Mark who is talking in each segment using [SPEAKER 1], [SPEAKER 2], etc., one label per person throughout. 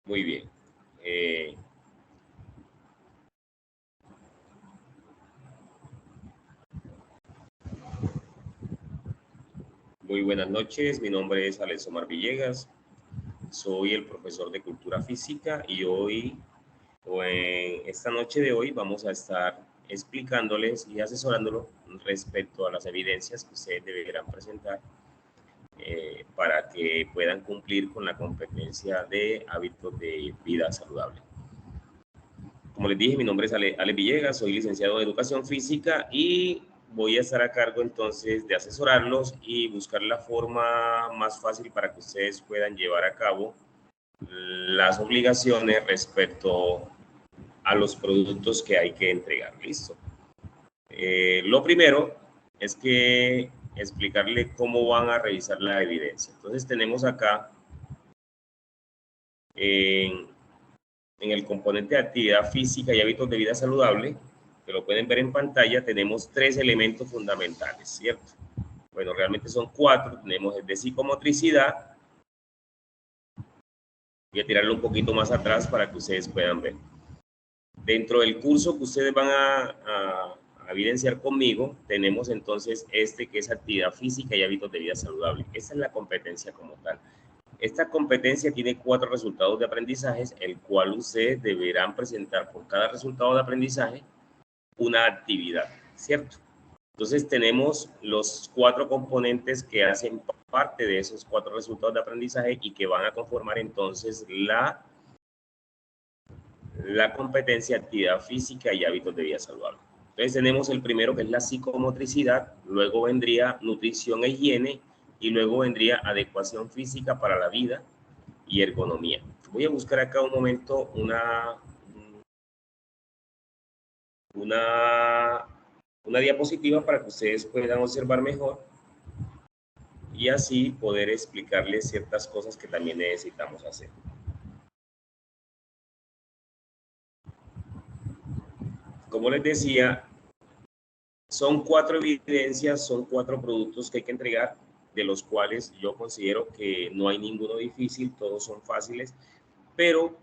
[SPEAKER 1] Muy bien. Muy buenas noches, mi nombre es Alex Omar Villegas, soy el profesor de Cultura Física y hoy, o en esta noche de hoy, vamos a estar explicándoles y asesorándolos respecto a las evidencias que ustedes deberán presentar para que puedan cumplir con la competencia de hábitos de vida saludable. Como les dije, mi nombre es Ale Villegas, soy licenciado en Educación Física y voy a estar a cargo entonces de asesorarlos y buscar la forma más fácil para que ustedes puedan llevar a cabo las obligaciones respecto a los productos que hay que entregar. Listo. Lo primero es que explicarle cómo van a revisar la evidencia. Entonces tenemos acá en el componente de actividad física y hábitos de vida saludable, que lo pueden ver en pantalla, tenemos 3 elementos fundamentales, ¿cierto? Bueno, realmente son 4. Tenemos el de psicomotricidad. Voy a tirarlo un poquito más atrás para que ustedes puedan ver. Dentro del curso que ustedes van a evidenciar conmigo, tenemos entonces este que es actividad física y hábitos de vida saludable. Esa es la competencia como tal. Esta competencia tiene 4 resultados de aprendizaje, el cual ustedes deberán presentar por cada resultado de aprendizaje una actividad, ¿cierto? Entonces tenemos los 4 componentes que hacen parte de esos 4 resultados de aprendizaje y que van a conformar entonces la competencia actividad física y hábitos de vida saludable. Entonces tenemos el primero que es la psicomotricidad, luego vendría nutrición e higiene y luego vendría adecuación física para la vida y ergonomía. Voy a buscar acá un momento una diapositiva para que ustedes puedan observar mejor y así poder explicarles ciertas cosas que también necesitamos hacer. Como les decía, son 4 evidencias, son 4 productos que hay que entregar, de los cuales yo considero que no hay ninguno difícil, todos son fáciles, pero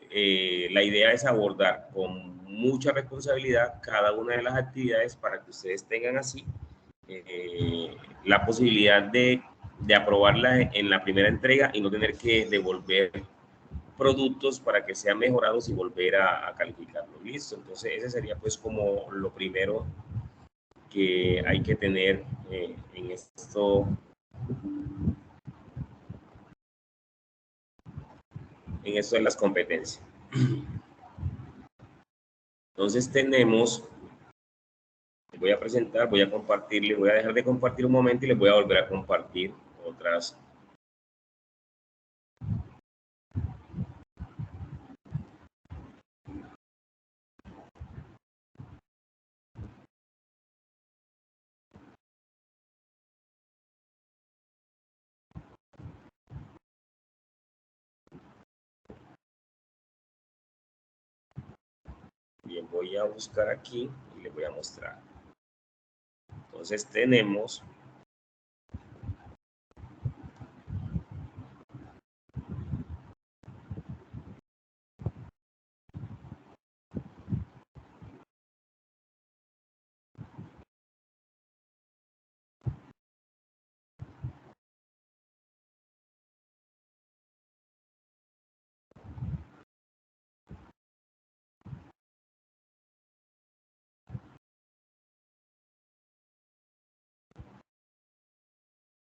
[SPEAKER 1] la idea es abordar con mucha responsabilidad cada una de las actividades para que ustedes tengan así la posibilidad de aprobarla en la primera entrega y no tener que devolver productos para que sean mejorados y volver a calificarlo. Listo, entonces ese sería pues como lo primero que hay que tener en esto de las competencias. Entonces tenemos, voy a presentar, voy a compartirles, voy a dejar de compartir un momento y les voy a volver a compartir otras. Bien, voy a buscar aquí y les voy a mostrar. Entonces tenemos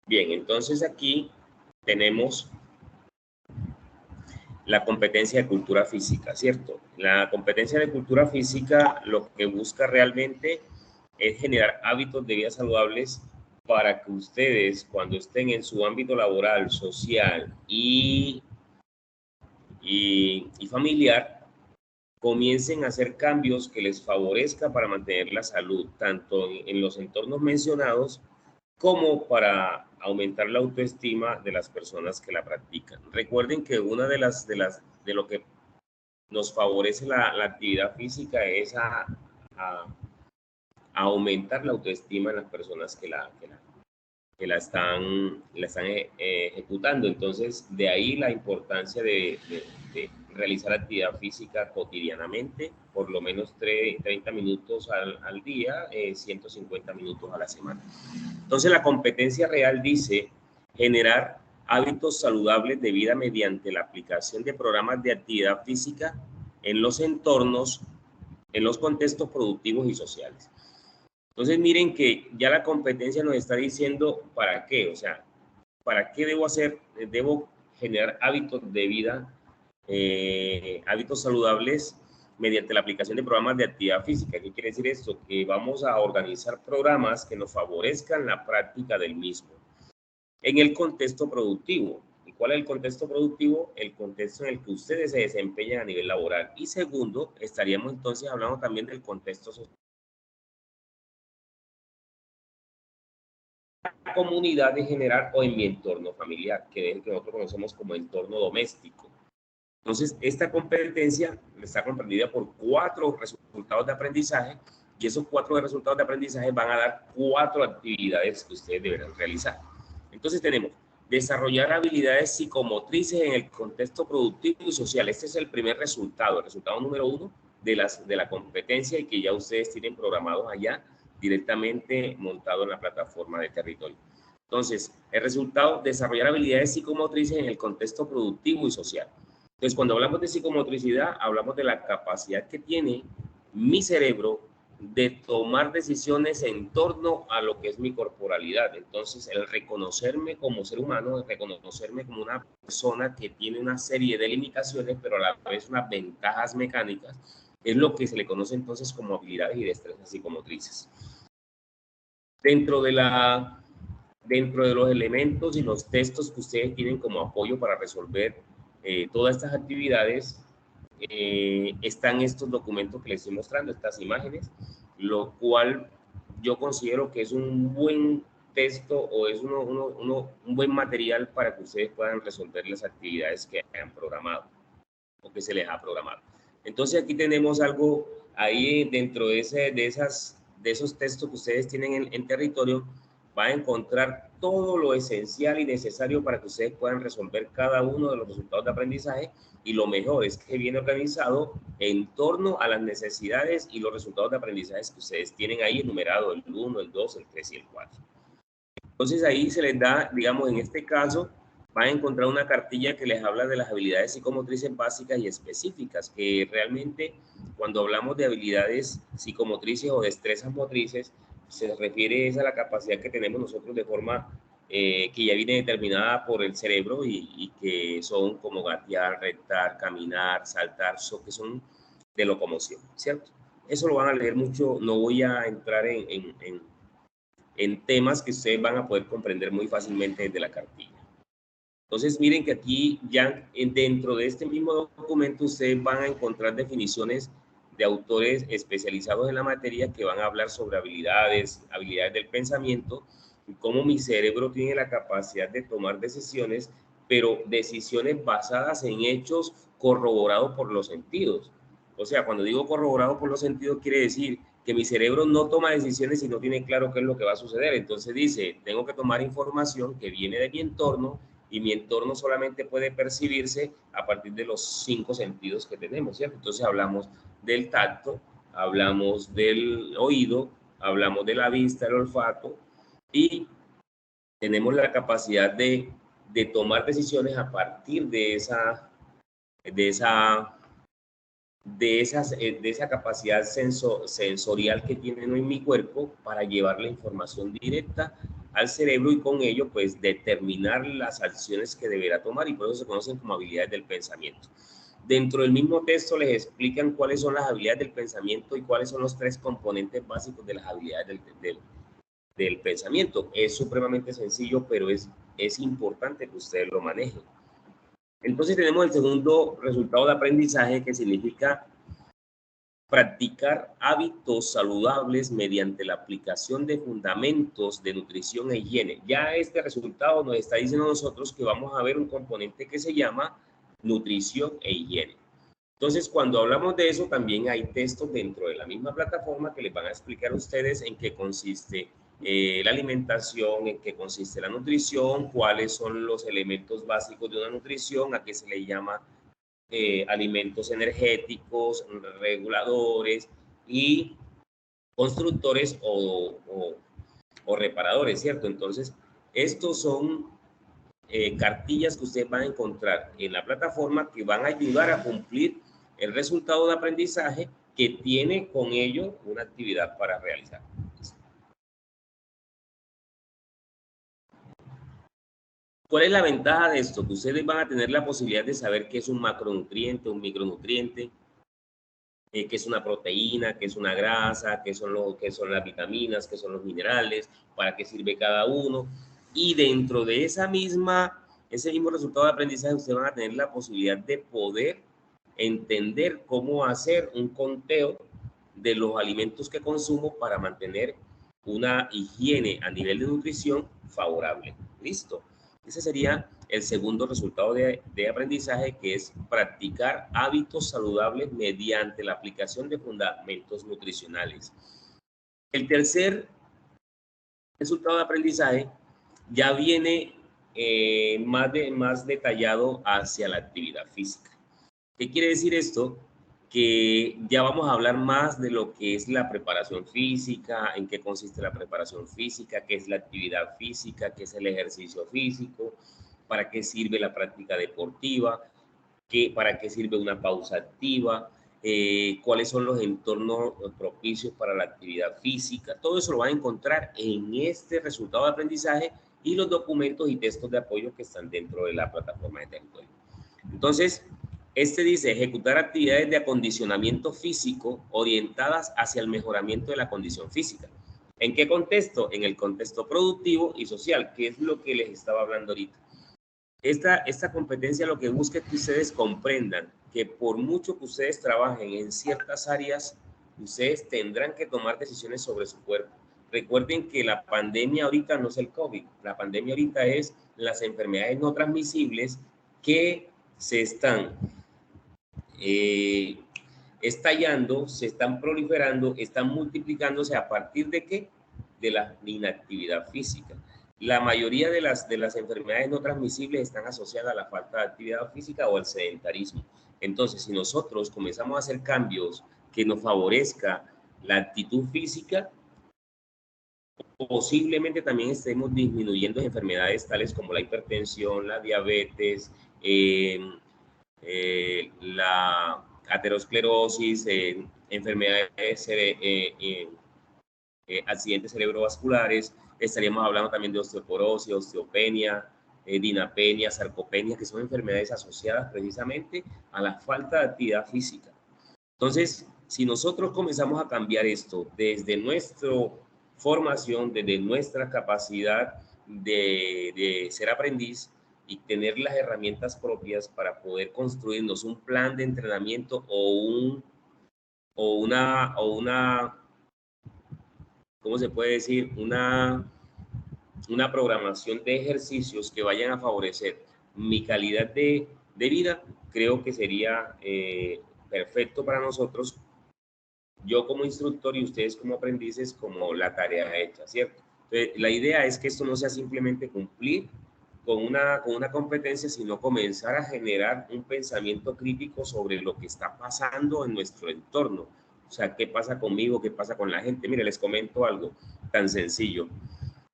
[SPEAKER 1] bien, entonces aquí tenemos la competencia de cultura física, ¿cierto? La competencia de cultura física lo que busca realmente es generar hábitos de vida saludables para que ustedes, cuando estén en su ámbito laboral, social y familiar, comiencen a hacer cambios que les favorezca para mantener la salud, tanto en los entornos mencionados como para aumentar la autoestima de las personas que la practican. Recuerden que una de lo que nos favorece la actividad física es a aumentar la autoestima en las personas que la que la están ejecutando. Entonces, de ahí la importancia de realizar actividad física cotidianamente, por lo menos 30 minutos al día, 150 minutos a la semana. Entonces, la competencia real dice generar hábitos saludables de vida mediante la aplicación de programas de actividad física en los entornos, en los contextos productivos y sociales. Entonces, miren que ya la competencia nos está diciendo para qué, o sea, para qué debo hacer, debo generar hábitos de vida, hábitos saludables mediante la aplicación de programas de actividad física. ¿Qué quiere decir esto? Que vamos a organizar programas que nos favorezcan la práctica del mismo en el contexto productivo. ¿Y cuál es el contexto productivo? El contexto en el que ustedes se desempeñan a nivel laboral. Y segundo, estaríamos entonces hablando también del contexto social. Comunidad en general o en mi entorno familiar, que es el que nosotros conocemos como entorno doméstico. Entonces, esta competencia está comprendida por 4 resultados de aprendizaje y esos 4 resultados de aprendizaje van a dar 4 actividades que ustedes deberán realizar. Entonces tenemos desarrollar habilidades psicomotrices en el contexto productivo y social. Este es el primer resultado, el resultado número 1 de la competencia y que ya ustedes tienen programados allá directamente montado en la plataforma de territorio. Entonces, el resultado, desarrollar habilidades psicomotrices en el contexto productivo y social. Entonces, cuando hablamos de psicomotricidad, hablamos de la capacidad que tiene mi cerebro de tomar decisiones en torno a lo que es mi corporalidad. Entonces, el reconocerme como ser humano, el reconocerme como una persona que tiene una serie de limitaciones, pero a la vez unas ventajas mecánicas, es lo que se le conoce entonces como habilidades y destrezas psicomotrices. Dentro de los elementos y los textos que ustedes tienen como apoyo para resolver todas estas actividades, están estos documentos que les estoy mostrando, estas imágenes, lo cual yo considero que es un buen texto o es un buen material para que ustedes puedan resolver las actividades que hayan programado o que se les ha programado. Entonces aquí tenemos algo ahí dentro de esos textos que ustedes tienen en territorio, va a encontrar todo lo esencial y necesario para que ustedes puedan resolver cada uno de los resultados de aprendizaje, y lo mejor es que viene organizado en torno a las necesidades y los resultados de aprendizaje que ustedes tienen ahí enumerado, el 1, el 2, el 3 y el 4. Entonces ahí se les da, digamos, en este caso, van a encontrar una cartilla que les habla de las habilidades psicomotrices básicas y específicas, que realmente cuando hablamos de habilidades psicomotrices o destrezas motrices, se refiere a la capacidad que tenemos nosotros de forma que ya viene determinada por el cerebro y que son como gatear, rectar, caminar, saltar, que son de locomoción, ¿cierto? Eso lo van a leer mucho, no voy a entrar en temas que ustedes van a poder comprender muy fácilmente desde la cartilla. Entonces, miren que aquí ya dentro de este mismo documento ustedes van a encontrar definiciones de autores especializados en la materia que van a hablar sobre habilidades del pensamiento y cómo mi cerebro tiene la capacidad de tomar decisiones, pero decisiones basadas en hechos corroborados por los sentidos. O sea, cuando digo corroborado por los sentidos, quiere decir que mi cerebro no toma decisiones si no tiene claro qué es lo que va a suceder. Entonces dice, tengo que tomar información que viene de mi entorno, y mi entorno solamente puede percibirse a partir de los 5 sentidos que tenemos, ¿cierto? Entonces hablamos del tacto, hablamos del oído, hablamos de la vista, el olfato, y tenemos la capacidad de tomar decisiones a partir de esa capacidad sensorial que tiene en mi cuerpo para llevar la información directa al cerebro y con ello pues determinar las acciones que deberá tomar, y por eso se conocen como habilidades del pensamiento. Dentro del mismo texto les explican cuáles son las habilidades del pensamiento y cuáles son los 3 componentes básicos de las habilidades del pensamiento. Es supremamente sencillo, pero es importante que ustedes lo manejen. Entonces tenemos el segundo resultado de aprendizaje, que significa practicar hábitos saludables mediante la aplicación de fundamentos de nutrición e higiene. Ya este resultado nos está diciendo a nosotros que vamos a ver un componente que se llama nutrición e higiene. Entonces, cuando hablamos de eso, también hay textos dentro de la misma plataforma que les van a explicar a ustedes en qué consiste la alimentación, en qué consiste la nutrición, cuáles son los elementos básicos de una nutrición, a qué se le llama alimentos energéticos, reguladores y constructores o reparadores, ¿cierto? Entonces, estos son cartillas que ustedes van a encontrar en la plataforma que van a ayudar a cumplir el resultado de aprendizaje que tiene con ello una actividad para realizar. ¿Cuál es la ventaja de esto? Que ustedes van a tener la posibilidad de saber qué es un macronutriente, un micronutriente, qué es una proteína, qué es una grasa, qué son las vitaminas, qué son los minerales, para qué sirve cada uno. Y dentro de ese mismo resultado de aprendizaje, ustedes van a tener la posibilidad de poder entender cómo hacer un conteo de los alimentos que consumo para mantener una higiene a nivel de nutrición favorable. ¿Listo? Ese sería el segundo resultado de aprendizaje, que es practicar hábitos saludables mediante la aplicación de fundamentos nutricionales. El tercer resultado de aprendizaje ya viene más detallado hacia la actividad física. ¿Qué quiere decir esto? Que ya vamos a hablar más de lo que es la preparación física, en qué consiste la preparación física, qué es la actividad física, qué es el ejercicio físico, para qué sirve la práctica deportiva, para qué sirve una pausa activa, cuáles son los entornos propicios para la actividad física. Todo eso lo van a encontrar en este resultado de aprendizaje y los documentos y textos de apoyo que están dentro de la plataforma de territorio. Entonces, este dice ejecutar actividades de acondicionamiento físico orientadas hacia el mejoramiento de la condición física. ¿En qué contexto? En el contexto productivo y social, que es lo que les estaba hablando ahorita. Esta competencia lo que busca es que ustedes comprendan que por mucho que ustedes trabajen en ciertas áreas, ustedes tendrán que tomar decisiones sobre su cuerpo. Recuerden que la pandemia ahorita no es el COVID, la pandemia ahorita es las enfermedades no transmisibles que se están estallando, se están proliferando, están multiplicándose a partir de ¿qué? De la inactividad física. La mayoría de las enfermedades no transmisibles están asociadas a la falta de actividad física o al sedentarismo. Entonces, si nosotros comenzamos a hacer cambios que nos favorezca la actitud física, posiblemente también estemos disminuyendo enfermedades tales como la hipertensión, la diabetes, la aterosclerosis, enfermedades, accidentes cerebrovasculares. Estaríamos hablando también de osteoporosis, osteopenia, dinapenia, sarcopenia, que son enfermedades asociadas precisamente a la falta de actividad física. Entonces, si nosotros comenzamos a cambiar esto desde nuestra formación, desde nuestra capacidad de ser aprendiz y tener las herramientas propias para poder construirnos un plan de entrenamiento o una, ¿cómo se puede decir? Una programación de ejercicios que vayan a favorecer mi calidad de vida, creo que sería perfecto para nosotros, yo como instructor y ustedes como aprendices, como la tarea hecha, ¿cierto? Entonces, la idea es que esto no sea simplemente cumplir con una competencia, sino comenzar a generar un pensamiento crítico sobre lo que está pasando en nuestro entorno. O sea, ¿qué pasa conmigo? ¿Qué pasa con la gente? Mire, les comento algo tan sencillo.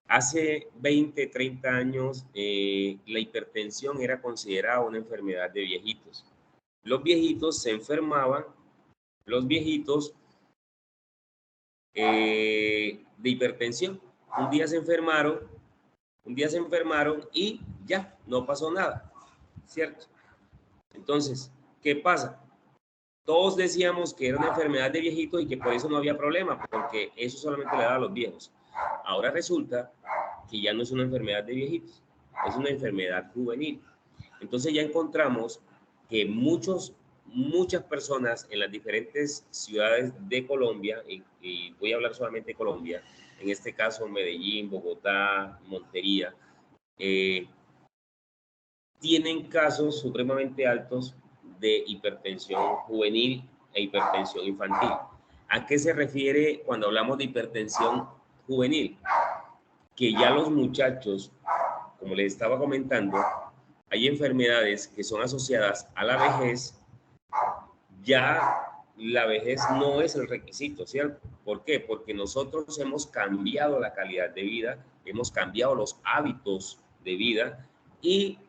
[SPEAKER 1] Hace 20, 30 años, la hipertensión era considerada una enfermedad de viejitos. Los viejitos se enfermaban, los viejitos de hipertensión. Un día se enfermaron y ya, no pasó nada, ¿cierto? Entonces, ¿qué pasa? Todos decíamos que era una enfermedad de viejitos y que por eso no había problema, porque eso solamente le daba a los viejos. Ahora resulta que ya no es una enfermedad de viejitos, es una enfermedad juvenil. Entonces ya encontramos que muchas personas en las diferentes ciudades de Colombia, y voy a hablar solamente de Colombia, en este caso Medellín, Bogotá, Montería, tienen casos supremamente altos de hipertensión juvenil e hipertensión infantil. ¿A qué se refiere cuando hablamos de hipertensión juvenil? que ya los muchachos, como les estaba comentando, hay enfermedades que son asociadas a la vejez. Ya la vejez no es el requisito, ¿cierto? ¿Por qué? Porque nosotros hemos cambiado la calidad de vida, hemos cambiado los hábitos de vida y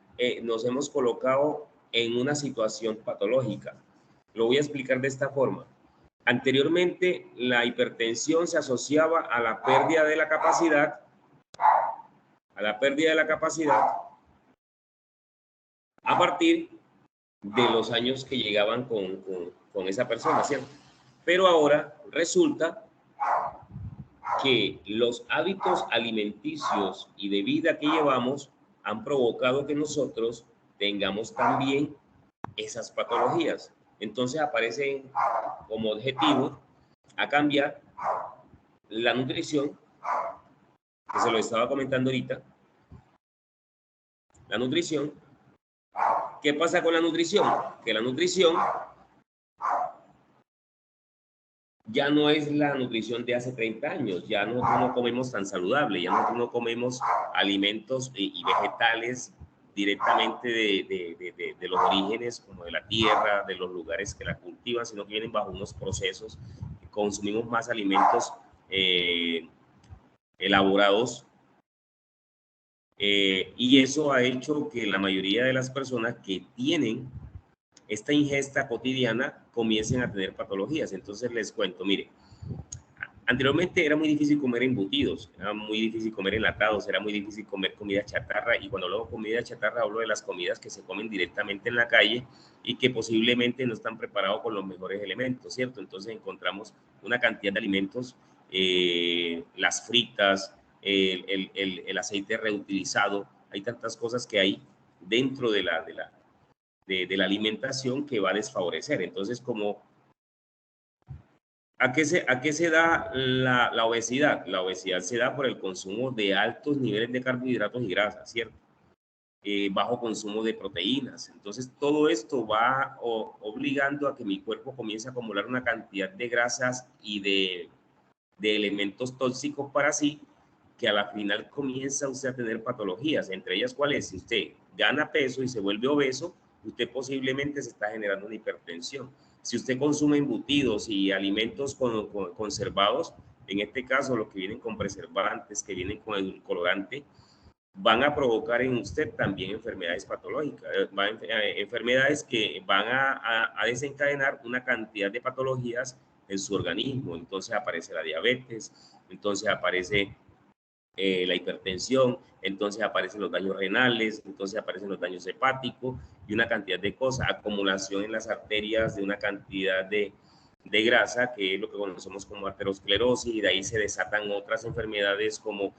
[SPEAKER 1] nos hemos colocado en una situación patológica. Lo voy a explicar de esta forma. Anteriormente, la hipertensión se asociaba a la pérdida de la capacidad, a partir de los años que llegaban con esa persona, ¿cierto? Pero ahora resulta que los hábitos alimenticios y de vida que llevamos han provocado que nosotros tengamos también esas patologías. Entonces aparecen como objetivo a cambiar la nutrición, que se lo estaba comentando ahorita. La nutrición. ¿Qué pasa con la nutrición? Que la nutrición ya no es la nutrición de hace 30 años, ya nosotros no comemos tan saludable, ya nosotros no comemos alimentos y vegetales directamente de los orígenes, como de la tierra, de los lugares que la cultivan, sino que vienen bajo unos procesos, consumimos más alimentos elaborados, y eso ha hecho que la mayoría de las personas que tienen esta ingesta cotidiana comiencen a tener patologías. Entonces les cuento, mire, anteriormente era muy difícil comer embutidos, era muy difícil comer enlatados, era muy difícil comer comida chatarra, y cuando hablo de comida chatarra hablo de las comidas que se comen directamente en la calle y que posiblemente no están preparados con los mejores elementos, ¿cierto? Entonces encontramos una cantidad de alimentos, las fritas, el aceite reutilizado, hay tantas cosas que hay dentro de la alimentación que va a desfavorecer. Entonces, como ¿a qué se da la obesidad? La obesidad se da por el consumo de altos niveles de carbohidratos y grasas, ¿cierto? Bajo consumo de proteínas. Entonces, todo esto va obligando a que mi cuerpo comience a acumular una cantidad de grasas y de elementos tóxicos para sí, que a la final comienza usted a tener patologías, entre ellas, ¿cuál es? Si usted gana peso y se vuelve obeso, usted posiblemente se está generando una hipertensión. Si usted consume embutidos y alimentos conservados, en este caso los que vienen con preservantes, que vienen con edulcorante, van a provocar en usted también enfermedades patológicas, enfermedades que van a desencadenar una cantidad de patologías en su organismo. Entonces aparece la diabetes, entonces aparece la hipertensión, entonces aparecen los daños renales, entonces aparecen los daños hepáticos y una cantidad de cosas, acumulación en las arterias de una cantidad de grasa, que es lo que conocemos como arteriosclerosis, y de ahí se desatan otras enfermedades como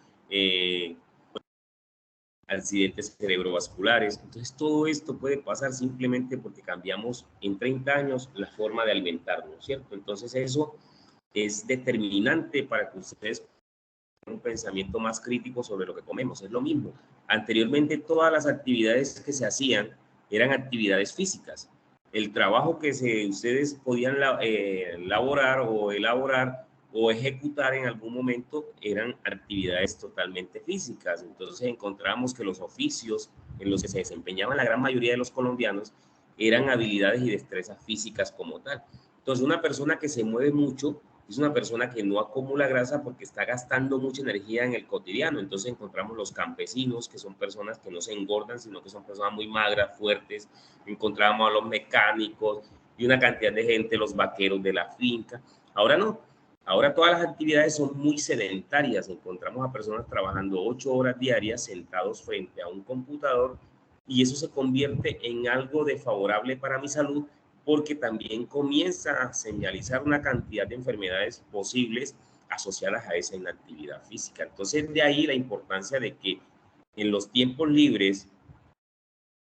[SPEAKER 1] accidentes cerebrovasculares. Entonces todo esto puede pasar simplemente porque cambiamos en 30 años la forma de alimentarnos, ¿cierto? Entonces eso es determinante para que ustedes un pensamiento más crítico sobre lo que comemos. Es lo mismo. Anteriormente todas las actividades que se hacían eran actividades físicas. El trabajo que ustedes podían laborar o elaborar o ejecutar en algún momento eran actividades totalmente físicas. Entonces encontramos que los oficios en los que se desempeñaban la gran mayoría de los colombianos eran habilidades y destrezas físicas como tal. Entonces una persona que se mueve mucho es una persona que no acumula grasa porque está gastando mucha energía en el cotidiano. Entonces encontramos los campesinos, que son personas que no se engordan, sino que son personas muy magras, fuertes. Encontramos a los mecánicos y una cantidad de gente, los vaqueros de la finca. Ahora no. Ahora todas las actividades son muy sedentarias. Encontramos a personas trabajando 8 horas diarias sentados frente a un computador, y eso se convierte en algo desfavorable para mi salud, porque también comienza a señalizar una cantidad de enfermedades posibles asociadas a esa inactividad física. Entonces, de ahí la importancia de que en los tiempos libres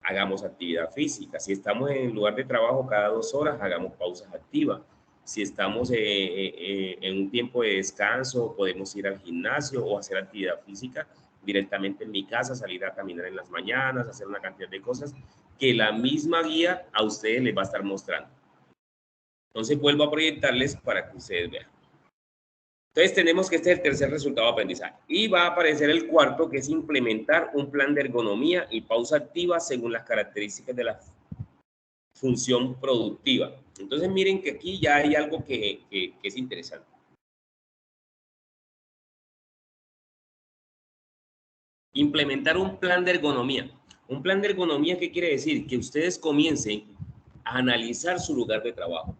[SPEAKER 1] hagamos actividad física. Si estamos en el lugar de trabajo cada 2 horas, hagamos pausas activas. Si estamos en un tiempo de descanso, podemos ir al gimnasio o hacer actividad física directamente en mi casa, salir a caminar en las mañanas, hacer una cantidad de cosas que la misma guía a ustedes les va a estar mostrando. Entonces vuelvo a proyectarles para que ustedes vean. Entonces tenemos que este es el tercer resultado de aprendizaje. Y va a aparecer el cuarto, que es implementar un plan de ergonomía y pausa activa según las características de la función productiva. Entonces miren que aquí ya hay algo que es interesante. Implementar un plan de ergonomía. Un plan de ergonomía, ¿qué quiere decir? Que ustedes comiencen a analizar su lugar de trabajo.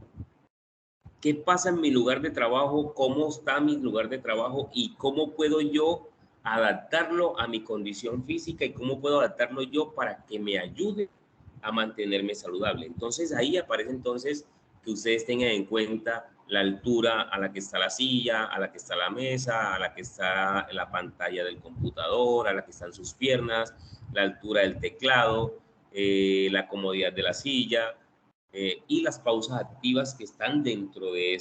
[SPEAKER 1] ¿Qué pasa en mi lugar de trabajo? ¿Cómo está mi lugar de trabajo? ¿Y cómo puedo yo adaptarlo a mi condición física? ¿Y cómo puedo adaptarlo yo para que me ayude a mantenerme saludable? Entonces ahí aparece entonces que ustedes tengan en cuenta la altura a la que está la silla, a la que está la mesa, a la que está la pantalla del computador, a la que están sus piernas, la altura del teclado, la comodidad de la silla, y las pausas activas que están dentro de,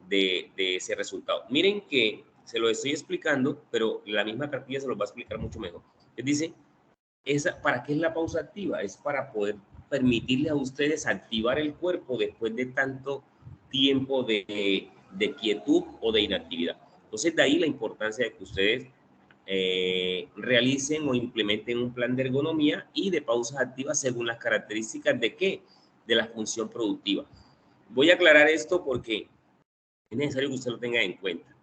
[SPEAKER 1] de ese resultado. Miren que se lo estoy explicando, pero la misma cartilla se lo va a explicar mucho mejor. Les dice, ¿para qué es la pausa activa? Es para poder permitirle a ustedes activar el cuerpo después de tanto tiempo de quietud o de inactividad. Entonces, de ahí la importancia de que ustedes realicen o implementen un plan de ergonomía y de pausas activas según las características de qué, de la función productiva. Voy a aclarar esto porque es necesario que usted lo tenga en cuenta.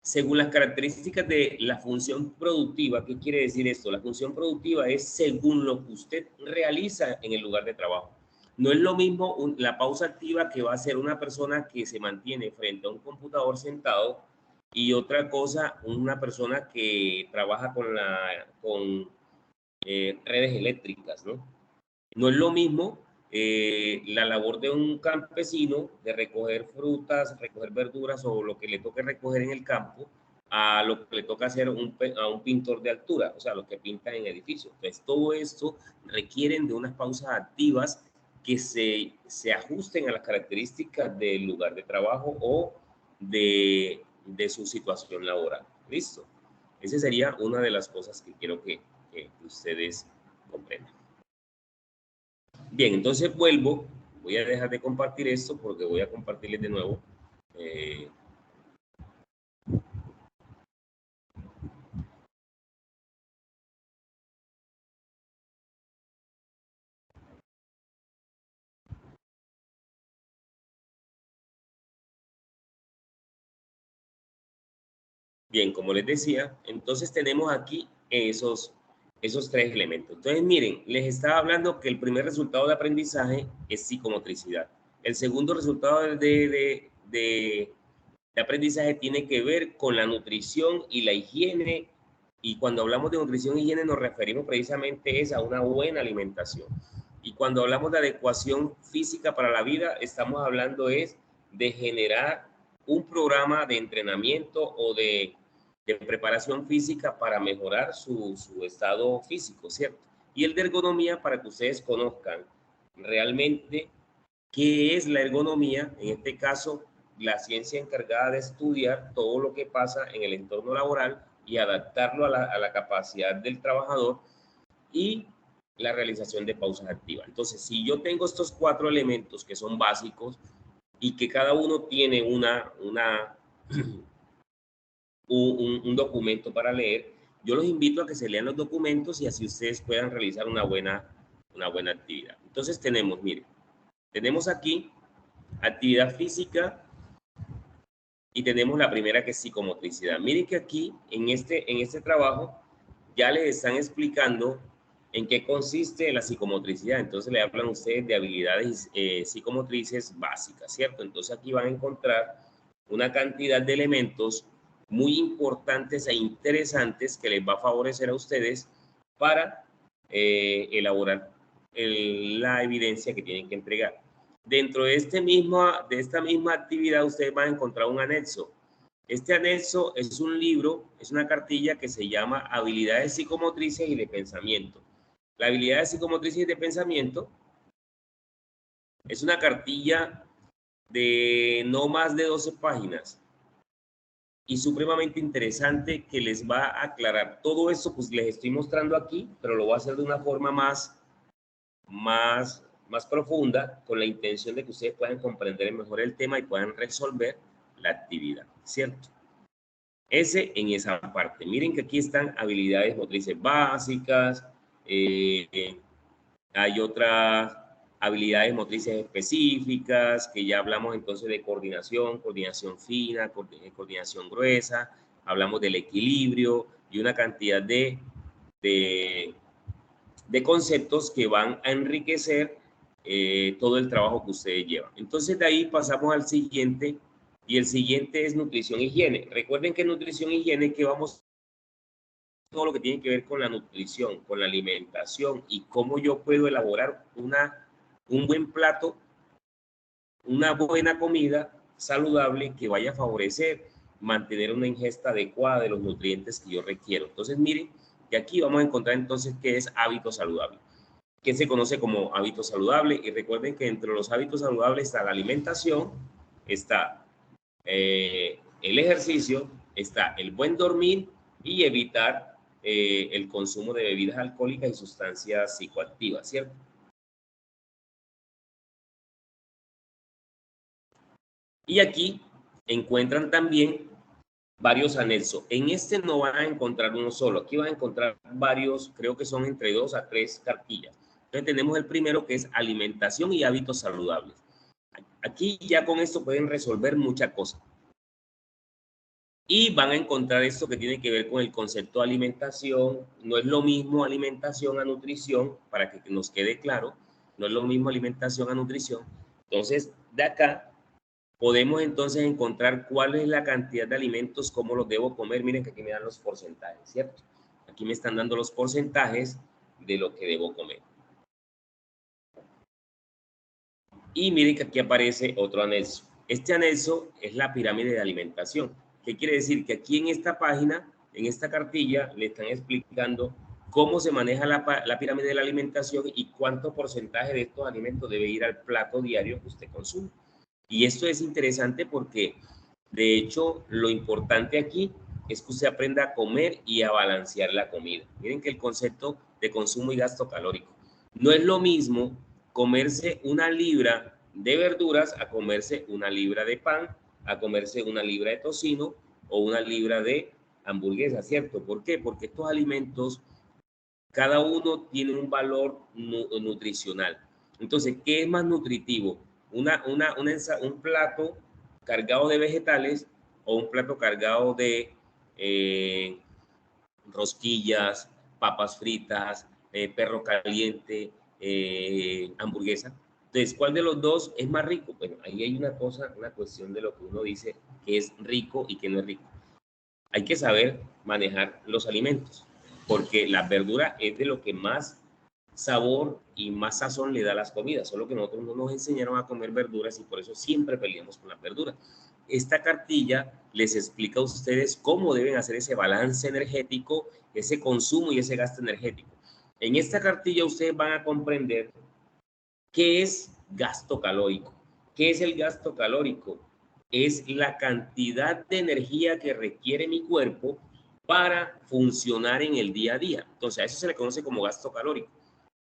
[SPEAKER 1] Según las características de la función productiva, ¿qué quiere decir esto? La función productiva es según lo que usted realiza en el lugar de trabajo. No es lo mismo la pausa activa que va a hacer una persona que se mantiene frente a un computador sentado y otra cosa, una persona que trabaja con redes eléctricas, ¿no? No es lo mismo la labor de un campesino de recoger frutas, recoger verduras o lo que le toque recoger en el campo a lo que le toca hacer a un pintor de altura, o sea, los que pintan en edificios. Entonces, todo esto requieren de unas pausas activas que se ajusten a las características del lugar de trabajo o de su situación laboral. ¿Listo? Esa sería una de las cosas que quiero que ustedes comprendan. Bien, entonces vuelvo, voy a dejar de compartir esto porque voy a compartirles de nuevo. Bien, como les decía, entonces tenemos aquí esos tres elementos. Entonces, miren, les estaba hablando que el primer resultado de aprendizaje es psicomotricidad. El segundo resultado de aprendizaje tiene que ver con la nutrición y la higiene. Y cuando hablamos de nutrición e higiene nos referimos precisamente a una buena alimentación. Y cuando hablamos de adecuación física para la vida, estamos hablando de generar un programa de entrenamiento o de preparación física para mejorar su estado físico, ¿cierto? Y el de ergonomía para que ustedes conozcan realmente qué es la ergonomía, en este caso, la ciencia encargada de estudiar todo lo que pasa en el entorno laboral y adaptarlo a la capacidad del trabajador y la realización de pausas activas. Entonces, si yo tengo estos cuatro elementos que son básicos y que cada uno tiene un documento para leer, yo los invito a que se lean los documentos y así ustedes puedan realizar una buena actividad. Entonces tenemos, miren, tenemos aquí actividad física y tenemos la primera que es psicomotricidad. Miren que aquí en este trabajo ya les están explicando en qué consiste la psicomotricidad. Entonces le hablan ustedes de habilidades psicomotrices básicas, ¿cierto? Entonces aquí van a encontrar una cantidad de elementos muy importantes e interesantes que les va a favorecer a ustedes para elaborar la evidencia que tienen que entregar. Dentro de esta misma actividad ustedes van a encontrar un anexo. Este anexo es un libro, es una cartilla que se llama Habilidades psicomotrices y de pensamiento. La habilidad psicomotrices y de pensamiento es una cartilla de no más de 12 páginas y supremamente interesante que les va a aclarar todo eso, pues les estoy mostrando aquí, pero lo voy a hacer de una forma más profunda con la intención de que ustedes puedan comprender mejor el tema y puedan resolver la actividad. ¿cierto? Ese en esa parte. Miren que aquí están habilidades motrices básicas, hay otras habilidades motrices específicas, que ya hablamos entonces de coordinación, coordinación fina, coordinación gruesa, hablamos del equilibrio y una cantidad de, de conceptos que van a enriquecer todo el trabajo que ustedes llevan. Entonces de ahí pasamos al siguiente, y el siguiente es nutrición e higiene. Recuerden que nutrición e higiene que vamos todo lo que tiene que ver con la nutrición, con la alimentación y cómo yo puedo elaborar un buen plato, una buena comida saludable que vaya a favorecer mantener una ingesta adecuada de los nutrientes que yo requiero. Entonces, miren que aquí vamos a encontrar entonces qué es hábito saludable, que se conoce como hábito saludable. Y recuerden que entre los hábitos saludables está la alimentación, está el ejercicio, está el buen dormir y evitar el consumo de bebidas alcohólicas y sustancias psicoactivas, ¿cierto? Y aquí encuentran también varios anexos. En este no van a encontrar uno solo, aquí van a encontrar varios, creo que son entre 2 a 3 cartillas. Entonces tenemos el primero que es alimentación y hábitos saludables. Aquí ya con esto pueden resolver muchas cosas. Y van a encontrar esto que tiene que ver con el concepto de alimentación. No es lo mismo alimentación a nutrición, para que nos quede claro, no es lo mismo alimentación a nutrición. Entonces, de acá podemos entonces encontrar cuál es la cantidad de alimentos, cómo los debo comer. Miren que aquí me dan los porcentajes, ¿cierto? Aquí me están dando los porcentajes de lo que debo comer. Y miren que aquí aparece otro anexo. Este anexo es la pirámide de alimentación. ¿Qué quiere decir? Que aquí en esta página, en esta cartilla, le están explicando cómo se maneja la pirámide de la alimentación y cuánto porcentaje de estos alimentos debe ir al plato diario que usted consume. Y esto es interesante porque, de hecho, lo importante aquí es que usted aprenda a comer y a balancear la comida. Miren que el concepto de consumo y gasto calórico. No es lo mismo comerse una libra de verduras a comerse una libra de pan, a comerse una libra de tocino o una libra de hamburguesa, ¿cierto? ¿Por qué? Porque estos alimentos, cada uno tiene un valor nutricional. Entonces, ¿qué es más nutritivo? Un plato cargado de vegetales o un plato cargado de eh, rosquillas, papas fritas, perro caliente, hamburguesa. Entonces, ¿cuál de los dos es más rico? Bueno, ahí hay una cosa, una cuestión de lo que uno dice que es rico y que no es rico. Hay que saber manejar los alimentos, porque la verdura es de lo que más sabor y más sazón le da a las comidas, solo que nosotros no nos enseñaron a comer verduras y por eso siempre peleamos con las verduras. Esta cartilla les explica a ustedes cómo deben hacer ese balance energético, ese consumo y ese gasto energético. En esta cartilla ustedes van a comprender qué es gasto calórico. ¿Qué es el gasto calórico? Es la cantidad de energía que requiere mi cuerpo para funcionar en el día a día. Entonces, a eso se le conoce como gasto calórico.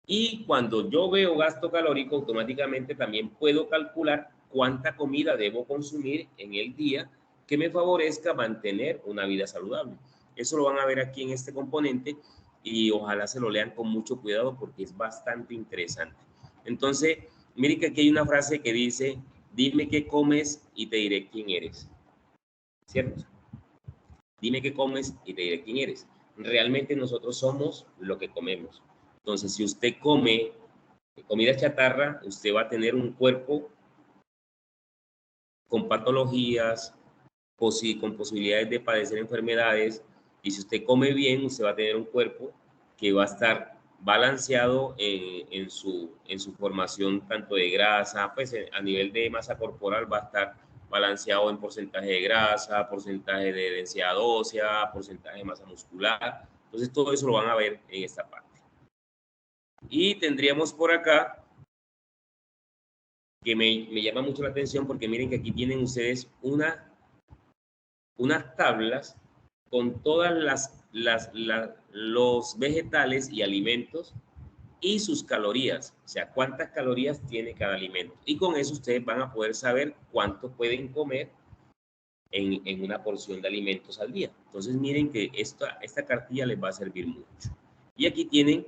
[SPEAKER 1] Y cuando yo veo gasto calórico, automáticamente también puedo calcular cuánta comida debo consumir en el día que me favorezca mantener una vida saludable. Eso lo van a ver aquí en este componente y ojalá se lo lean con mucho cuidado porque es bastante interesante. Entonces, miren que aquí hay una frase que dice, dime qué comes y te diré quién eres. ¿Cierto? Dime qué comes y te diré quién eres. Realmente nosotros somos lo que comemos. Entonces, si usted come comida chatarra, usted va a tener un cuerpo con patologías, con posibilidades de padecer enfermedades. Y si usted come bien, usted va a tener un cuerpo que va a estar balanceado en su formación tanto de grasa, pues a nivel de masa corporal va a estar balanceado en porcentaje de grasa, porcentaje de densidad ósea, porcentaje de masa muscular. Entonces todo eso lo van a ver en esta parte. Y tendríamos por acá, que me llama mucho la atención porque miren que aquí tienen ustedes unas tablas con todas los vegetales y alimentos y sus calorías, o sea, cuántas calorías tiene cada alimento. Y con eso ustedes van a poder saber cuánto pueden comer en una porción de alimentos al día. Entonces miren que esta cartilla les va a servir mucho. Y aquí tienen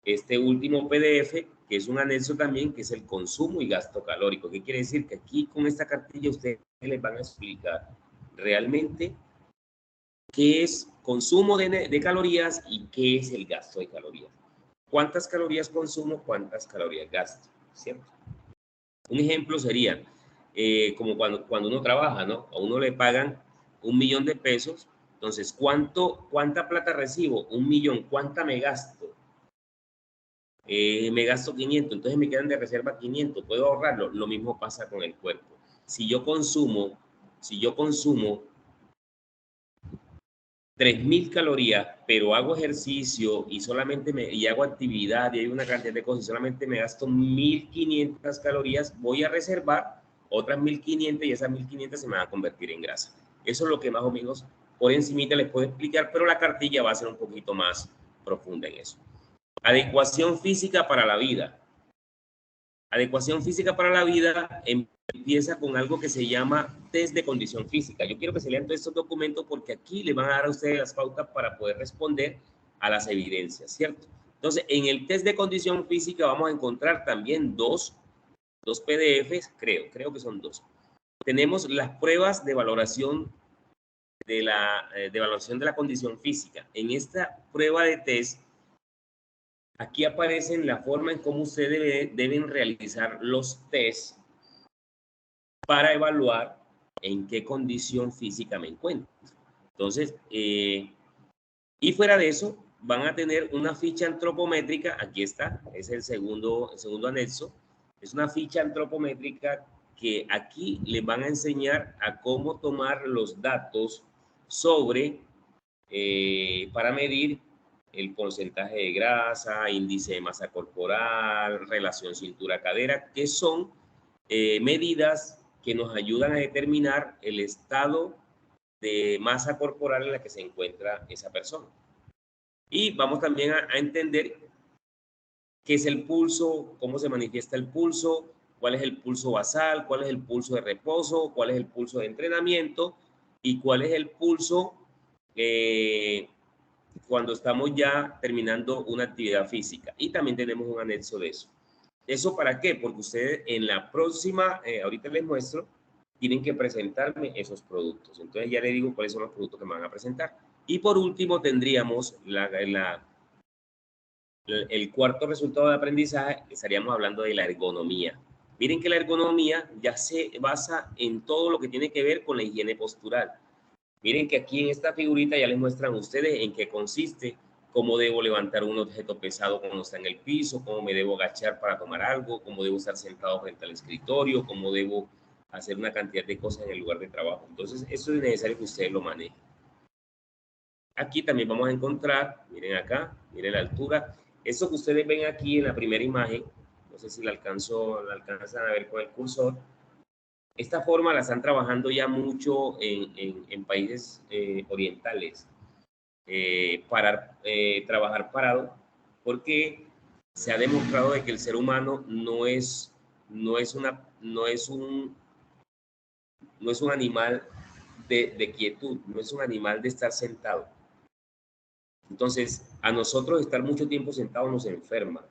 [SPEAKER 1] este último PDF, que es un anexo también, que es el consumo y gasto calórico. ¿Qué quiere decir? Que aquí con esta cartilla ustedes les van a explicar realmente qué es consumo de calorías y qué es el gasto de calorías. ¿Cuántas calorías consumo? ¿Cuántas calorías gasto? ¿Cierto? Un ejemplo sería, como cuando uno trabaja, ¿no? A uno le pagan 1.000.000 de pesos, entonces, ¿cuánta plata recibo? 1.000.000, ¿cuánta me gasto? Me gasto 500, entonces me quedan de reserva 500, ¿puedo ahorrarlo? Lo mismo pasa con el cuerpo. Si yo consumo 3.000 calorías, pero hago ejercicio y solamente y hago actividad y hay una cantidad de cosas y solamente me gasto 1.500 calorías, voy a reservar otras 1.500 y esas 1.500 se me van a convertir en grasa. Eso es lo que más o menos por encimita les puedo explicar, pero la cartilla va a ser un poquito más profunda en eso. Adecuación física para la vida. Adecuación física para la vida empieza con algo que se llama test de condición física. Yo quiero que se lean todos estos documentos porque aquí le van a dar a ustedes las pautas para poder responder a las evidencias, ¿cierto? Entonces, en el test de condición física vamos a encontrar también dos PDFs, creo que son dos. Tenemos las pruebas de valoración de la condición física. En esta prueba de test, aquí aparecen la forma en cómo ustedes deben realizar los tests para evaluar en qué condición física me encuentro. Entonces, y fuera de eso, van a tener una ficha antropométrica, aquí está, es el segundo anexo, es una ficha antropométrica que aquí les van a enseñar a cómo tomar los datos sobre, para medir el porcentaje de grasa, índice de masa corporal, relación cintura-cadera, que son medidas que nos ayudan a determinar el estado de masa corporal en la que se encuentra esa persona. Y vamos también a entender qué es el pulso, cómo se manifiesta el pulso, cuál es el pulso basal, cuál es el pulso de reposo, cuál es el pulso de entrenamiento y cuál es el pulso cuando estamos ya terminando una actividad física. Y también tenemos un anexo de eso. ¿Eso para qué? Porque ustedes en la próxima, ahorita les muestro, tienen que presentarme esos productos. Entonces ya les digo cuáles son los productos que me van a presentar. Y por último tendríamos el cuarto resultado de aprendizaje, estaríamos hablando de la ergonomía. Miren que la ergonomía ya se basa en todo lo que tiene que ver con la higiene postural. Miren que aquí en esta figurita ya les muestran ustedes en qué consiste, cómo debo levantar un objeto pesado cuando está en el piso, cómo me debo agachar para tomar algo, cómo debo estar sentado frente al escritorio, cómo debo hacer una cantidad de cosas en el lugar de trabajo. Entonces, eso es necesario que ustedes lo manejen. Aquí también vamos a encontrar, miren acá, miren la altura. Eso que ustedes ven aquí en la primera imagen, no sé si la alcanzan a ver con el cursor. Esta forma la están trabajando ya mucho en países orientales, trabajar parado, porque se ha demostrado de que el ser humano no es un animal de quietud, no es un animal de estar sentado. Entonces, a nosotros estar mucho tiempo sentados nos enferma,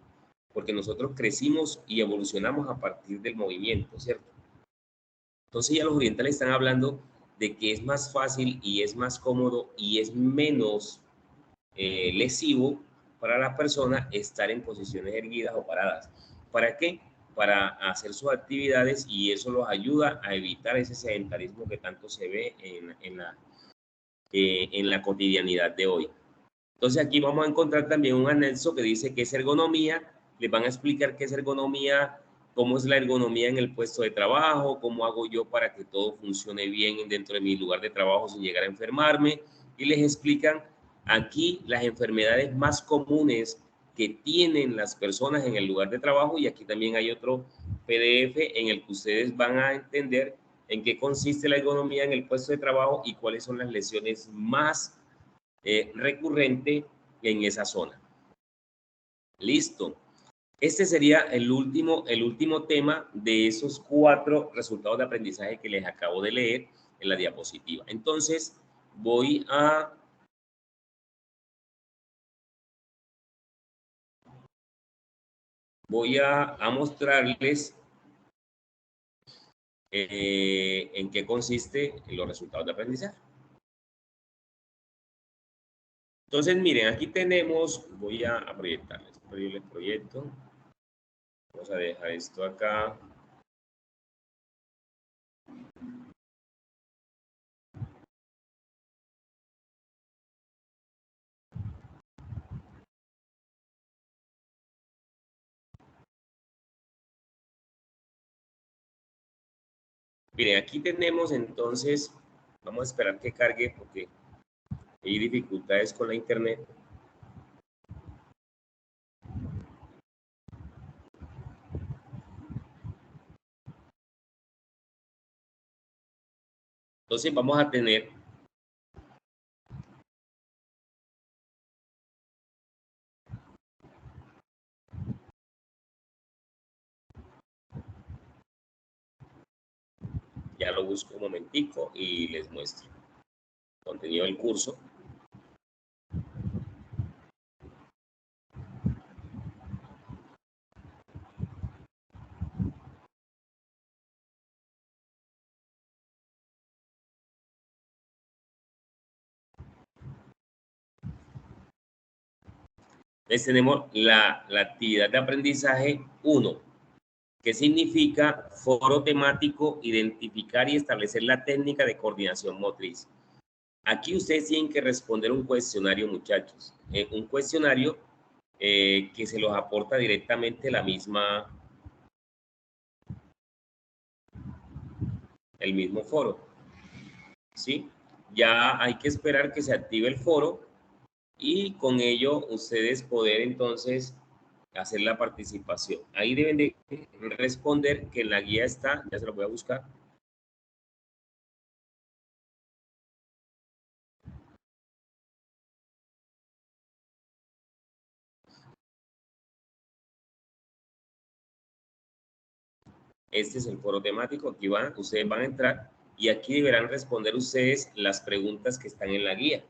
[SPEAKER 1] porque nosotros crecimos y evolucionamos a partir del movimiento, ¿cierto? Entonces ya los orientales están hablando de que es más fácil y es más cómodo y es menos lesivo para la persona estar en posiciones erguidas o paradas. ¿Para qué? Para hacer sus actividades y eso los ayuda a evitar ese sedentarismo que tanto se ve en la cotidianidad de hoy. Entonces aquí vamos a encontrar también un anexo que dice qué es ergonomía. Les van a explicar qué es ergonomía, cómo es la ergonomía en el puesto de trabajo, cómo hago yo para que todo funcione bien dentro de mi lugar de trabajo sin llegar a enfermarme. Y les explican aquí las enfermedades más comunes que tienen las personas en el lugar de trabajo. Y aquí también hay otro PDF en el que ustedes van a entender en qué consiste la ergonomía en el puesto de trabajo y cuáles son las lesiones más recurrente en esa zona. Listo. Este sería el último tema de esos 4 resultados de aprendizaje que les acabo de leer. en la diapositiva. Entonces, voy a mostrarles en qué consiste los resultados de aprendizaje. Entonces, miren, aquí tenemos, voy a proyectarles, el proyecto. Vamos a dejar esto acá. Miren, aquí tenemos entonces, vamos a esperar que cargue porque hay dificultades con la internet. Entonces vamos a tener ya lo busco un momentico y les muestro contenido del curso. Entonces tenemos la actividad de aprendizaje 1, que significa foro temático, identificar y establecer la técnica de coordinación motriz. Aquí ustedes tienen que responder un cuestionario, muchachos. Un cuestionario que se los aporta directamente el mismo foro. ¿Sí? Ya hay que esperar que se active el foro y con ello ustedes poder entonces hacer la participación. Ahí deben de responder que en la guía está, ya se lo voy a buscar. Este es el foro temático, aquí ustedes van a entrar y aquí deberán responder ustedes las preguntas que están en la guía.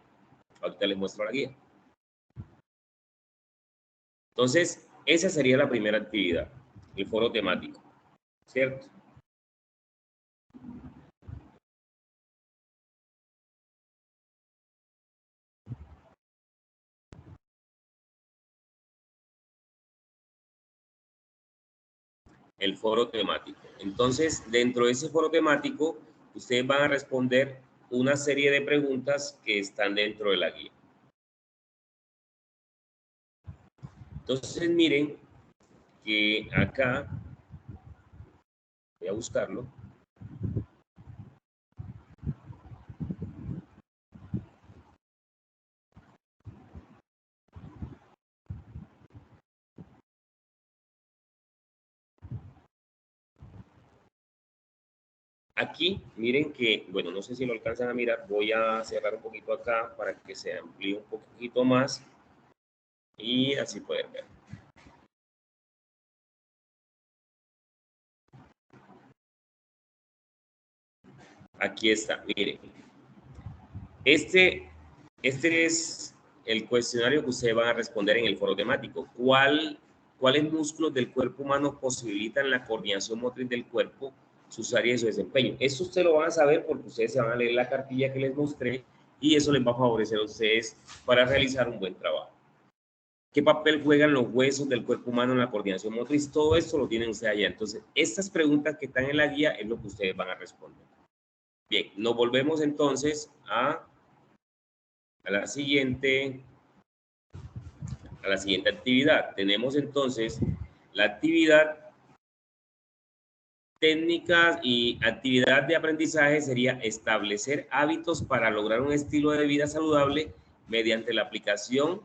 [SPEAKER 1] Ahorita les muestro la guía. Entonces, esa sería la primera actividad, el foro temático, ¿cierto? El foro temático. Entonces, dentro de ese foro temático, ustedes van a responder una serie de preguntas que están dentro de la guía. Entonces, miren que acá, voy a buscarlo. Aquí, miren que, bueno, no sé si lo alcanzan a mirar, voy a cerrar un poquito acá para que se amplíe un poquito más y así pueden ver. Aquí está, miren. Este es el cuestionario que ustedes van a responder en el foro temático. ¿Cuáles músculos del cuerpo humano posibilitan la coordinación motriz del cuerpo, sus áreas y su desempeño? Eso ustedes lo van a saber porque ustedes se van a leer la cartilla que les mostré y eso les va a favorecer a ustedes para realizar un buen trabajo. ¿Qué papel juegan los huesos del cuerpo humano en la coordinación motriz? Todo esto lo tienen ustedes allá. Entonces, estas preguntas que están en la guía es lo que ustedes van a responder. Bien, nos volvemos entonces a la siguiente actividad. Tenemos entonces la actividad técnica y actividad de aprendizaje sería establecer hábitos para lograr un estilo de vida saludable mediante la aplicación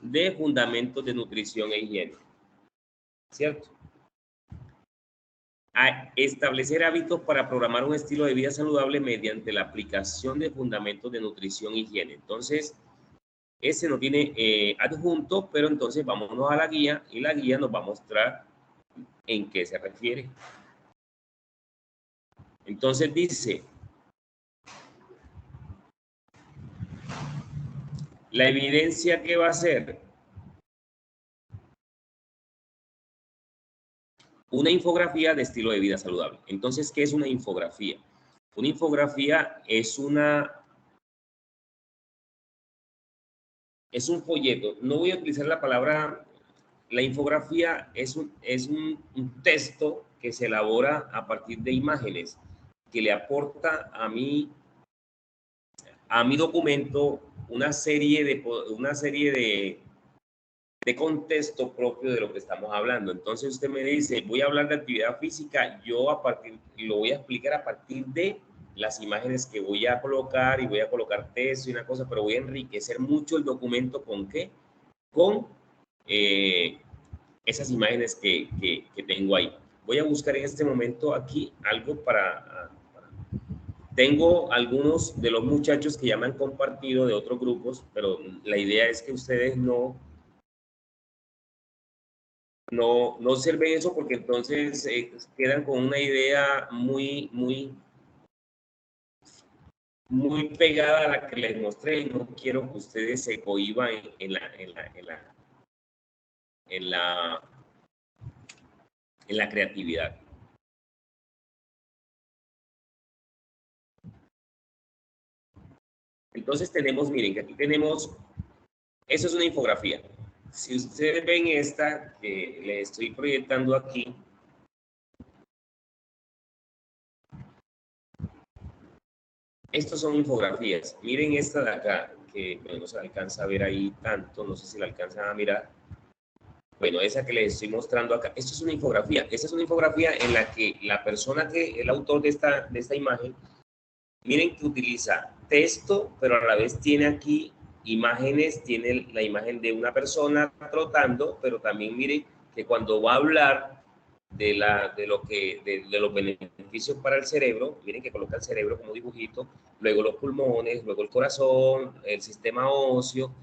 [SPEAKER 1] de fundamentos de nutrición e higiene. ¿Cierto? A establecer hábitos para programar un estilo de vida saludable mediante la aplicación de fundamentos de nutrición e higiene. Entonces, ese no tiene adjunto, pero entonces vámonos a la guía y la guía nos va a mostrar en qué se refiere. Entonces dice, La evidencia que va a ser una infografía de estilo de vida saludable. Entonces, ¿qué es una infografía? Una infografía es un folleto. No voy a utilizar la palabra, la infografía es un texto que se elabora a partir de imágenes que le aporta a mi documento una serie de contexto propio de lo que estamos hablando. Entonces usted me dice, voy a hablar de actividad física, lo voy a explicar a partir de las imágenes que voy a colocar, y voy a colocar texto y una cosa, pero voy a enriquecer mucho el documento. ¿Con qué? Con esas imágenes que tengo ahí. Voy a buscar en este momento aquí algo tengo algunos de los muchachos que ya me han compartido de otros grupos, pero la idea es que ustedes no observen eso, porque entonces quedan con una idea muy pegada a la que les mostré, y no quiero que ustedes se cohíban en la creatividad. Entonces miren, que aquí tenemos, eso es una infografía. Si ustedes ven esta que les estoy proyectando aquí, estos son infografías. Miren esta de acá, que no se alcanza a ver ahí tanto, no sé si la alcanzan a mirar. Bueno, esa que les estoy mostrando acá, esto es una infografía. Esta es una infografía en la que la persona el autor de esta imagen, miren que utiliza texto, pero a la vez tiene aquí imágenes, tiene la imagen de una persona trotando, pero también miren que cuando va a hablar de los beneficios para el cerebro, miren que coloca el cerebro como dibujito, luego los pulmones, luego el corazón, el sistema óseo,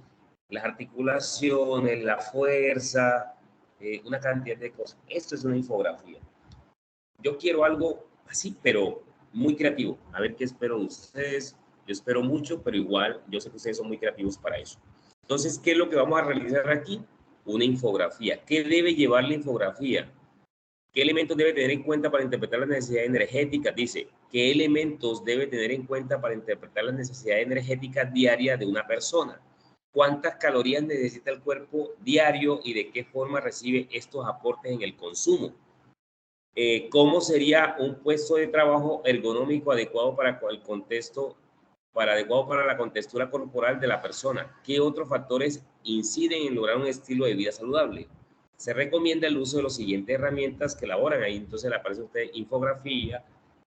[SPEAKER 1] las articulaciones, la fuerza, una cantidad de cosas. Esto es una infografía. Yo quiero algo así, pero muy creativo. A ver qué espero de ustedes. Yo espero mucho, pero igual yo sé que ustedes son muy creativos para eso. Entonces, ¿qué es lo que vamos a realizar aquí? Una infografía. ¿Qué debe llevar la infografía? ¿Qué elementos debe tener en cuenta para interpretar las necesidades energéticas? Dice, ¿qué elementos debe tener en cuenta para interpretar las necesidades energéticas diarias de una persona? ¿Cuántas calorías necesita el cuerpo diario y de qué forma recibe estos aportes en el consumo? ¿Cómo sería un puesto de trabajo ergonómico adecuado para el contexto, adecuado para la contextura corporal de la persona? ¿Qué otros factores inciden en lograr un estilo de vida saludable? Se recomienda el uso de las siguientes herramientas que elaboran. Ahí entonces le aparece a usted infografía,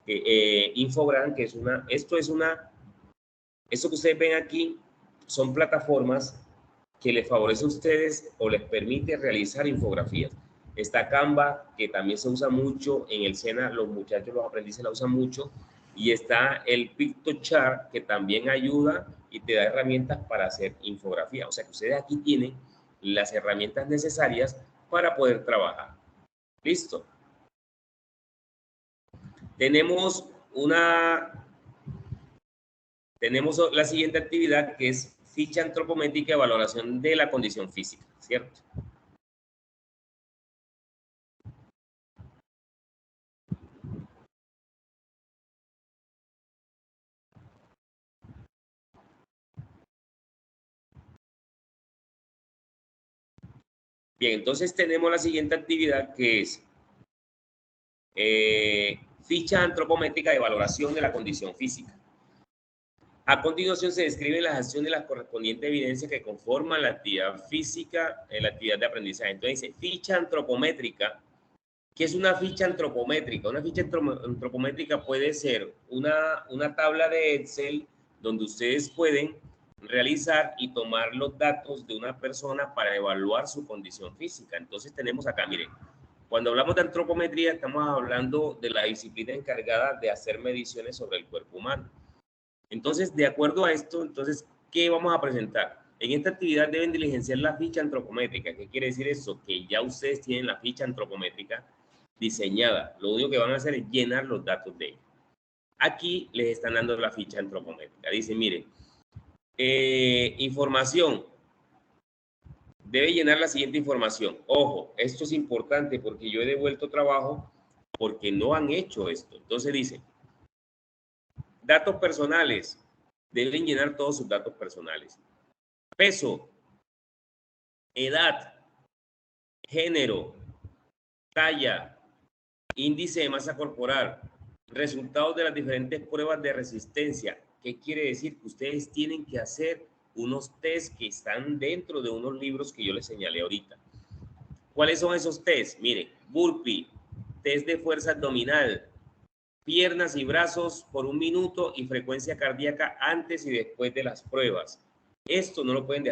[SPEAKER 1] Infogram, que es esto que ustedes ven aquí son plataformas que les favorece a ustedes o les permite realizar infografías. Está Canva, que también se usa mucho en el SENA, los muchachos, los aprendices la usan mucho, y está el PictoChart, que también ayuda y te da herramientas para hacer infografía. O sea que ustedes aquí tienen las herramientas necesarias para poder trabajar. ¿Listo? Tenemos la siguiente actividad, que es ficha antropométrica de valoración de la condición física, ¿cierto? Bien, entonces tenemos la siguiente actividad, que es ficha antropométrica de valoración de la condición física. A continuación se describen las acciones y las correspondientes evidencias que conforman la actividad física en la actividad de aprendizaje. Entonces dice ficha antropométrica. ¿Qué es una ficha antropométrica? Una ficha antropométrica puede ser una tabla de Excel donde ustedes pueden realizar y tomar los datos de una persona para evaluar su condición física. Entonces tenemos acá, miren, cuando hablamos de antropometría estamos hablando de la disciplina encargada de hacer mediciones sobre el cuerpo humano. Entonces, de acuerdo a esto, entonces, ¿qué vamos a presentar? En esta actividad deben diligenciar la ficha antropométrica. ¿Qué quiere decir eso? Que ya ustedes tienen la ficha antropométrica diseñada. Lo único que van a hacer es llenar los datos de ella. Aquí les están dando la ficha antropométrica. Dice, miren, Información. Debe llenar la siguiente información. Ojo, esto es importante porque yo he devuelto trabajo porque no han hecho esto. Entonces dice, datos personales. Deben llenar todos sus datos personales. Peso, edad, género, talla, índice de masa corporal, resultados de las diferentes pruebas de resistencia. ¿Qué quiere decir? Que ustedes tienen que hacer unos test que están dentro de unos libros que yo les señalé ahorita. ¿Cuáles son esos test? Mire, burpee, test de fuerza abdominal, piernas y brazos por 1 minuto y frecuencia cardíaca antes y después de las pruebas. Esto no lo pueden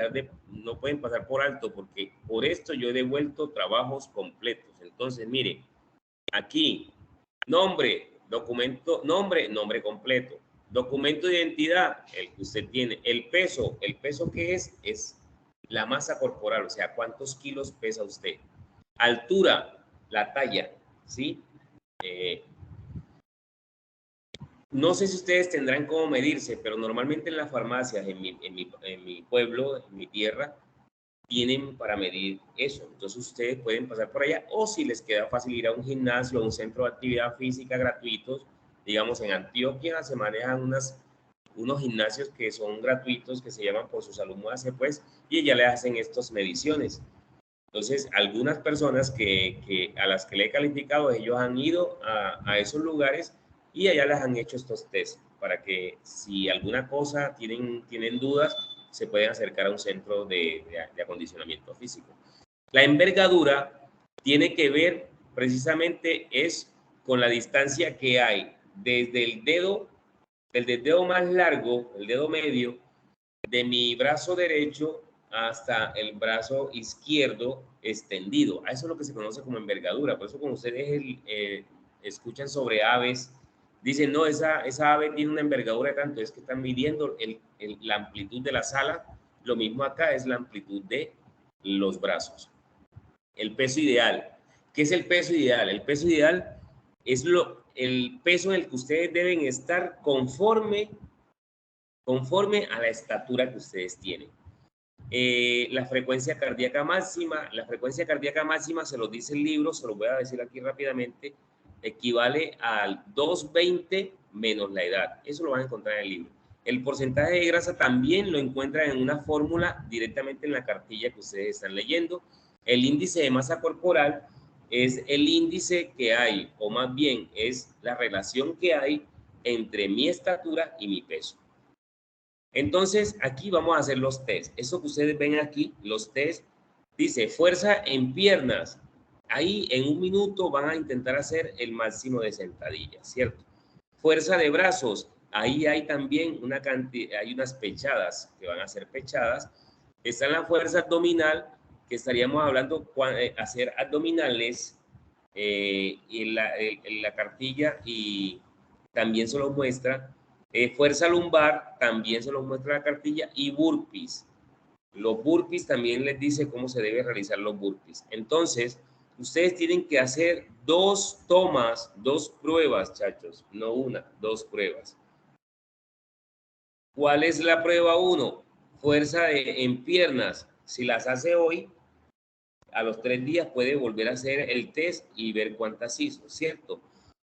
[SPEAKER 1] no pueden pasar por alto porque por esto yo he devuelto trabajos completos. Entonces, mire, aquí, nombre, documento, nombre completo, documento de identidad, el que usted tiene, el peso que es la masa corporal, o sea, cuántos kilos pesa usted, altura, la talla, ¿sí? No sé si ustedes tendrán cómo medirse, pero normalmente en las farmacias, en mi pueblo, en mi tierra, tienen para medir eso. Entonces ustedes pueden pasar por allá o si les queda fácil ir a un gimnasio o un centro de actividad física gratuitos, digamos en Antioquia se manejan unos gimnasios que son gratuitos que se llaman Por Su Salud Muévase Pues y ya le hacen estas mediciones. Entonces algunas personas a las que le he calificado, ellos han ido a esos lugares y allá les han hecho estos test para que si alguna cosa tienen dudas, se pueden acercar a un centro de acondicionamiento físico. La envergadura tiene que ver precisamente es con la distancia que hay desde el dedo más largo, el dedo medio, de mi brazo derecho hasta el brazo izquierdo extendido. A eso es lo que se conoce como envergadura. Por eso cuando ustedes escuchan sobre aves, dicen, no, esa ave tiene una envergadura de tanto, es que están midiendo la amplitud de las alas. Lo mismo acá es la amplitud de los brazos. El peso ideal. ¿Qué es el peso ideal? El peso ideal es el peso en el que ustedes deben estar conforme a la estatura que ustedes tienen. La frecuencia cardíaca máxima se los dice el libro, se los voy a decir aquí rápidamente, equivale al 220 menos la edad. Eso lo van a encontrar en el libro. El porcentaje de grasa también lo encuentran en una fórmula directamente en la cartilla que ustedes están leyendo. El índice de masa corporal es el índice que hay, o más bien es la relación que hay entre mi estatura y mi peso. Entonces, aquí vamos a hacer los test. Eso que ustedes ven aquí, los test, dice fuerza en piernas. Ahí en 1 minuto van a intentar hacer el máximo de sentadillas, ¿cierto? Fuerza de brazos. Ahí hay también una cantidad, hay unas pechadas que van a ser pechadas. Está en la fuerza abdominal, que estaríamos hablando hacer abdominales en la cartilla y también se los muestra. Fuerza lumbar, también se los muestra la cartilla, y burpees. Los burpees también les dice cómo se debe realizar los burpees. Entonces, ustedes tienen que hacer 2 tomas, 2 pruebas, chachos, no una, 2 pruebas. ¿Cuál es la prueba 1? Fuerza en piernas. Si las hace hoy, a los 3 días puede volver a hacer el test y ver cuántas hizo, ¿cierto?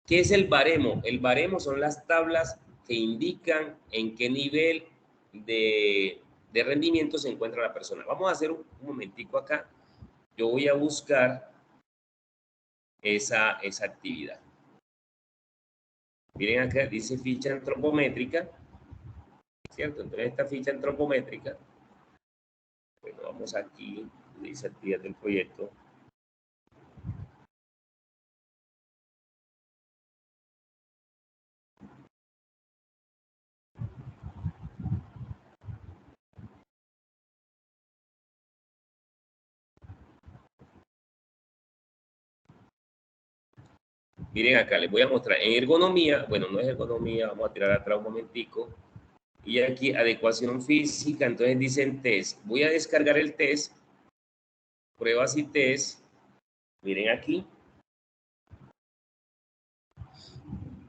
[SPEAKER 1] ¿Qué es el baremo? El baremo son las tablas que indican en qué nivel de rendimiento se encuentra la persona. Vamos a hacer un momentico acá. Yo voy a buscar esa actividad. Miren acá, dice ficha antropométrica, ¿cierto? Entonces esta ficha antropométrica, bueno, vamos aquí, dice actividad del proyecto. Miren acá, les voy a mostrar. En ergonomía, bueno, no es ergonomía, vamos a tirar atrás un momentico. Y aquí, adecuación física, entonces dicen test. Voy a descargar el test, pruebas y test. Miren aquí.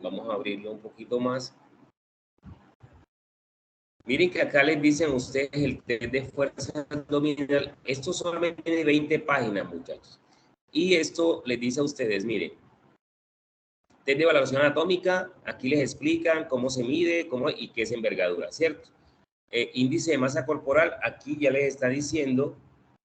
[SPEAKER 1] Vamos a abrirlo un poquito más. Miren que acá les dicen ustedes el test de fuerza abdominal. Esto solamente tiene 20 páginas, muchachos. Y esto les dice a ustedes, miren, test de valoración anatómica, aquí les explican cómo se mide cómo, y qué es envergadura, ¿cierto? Índice de masa corporal, aquí ya les está diciendo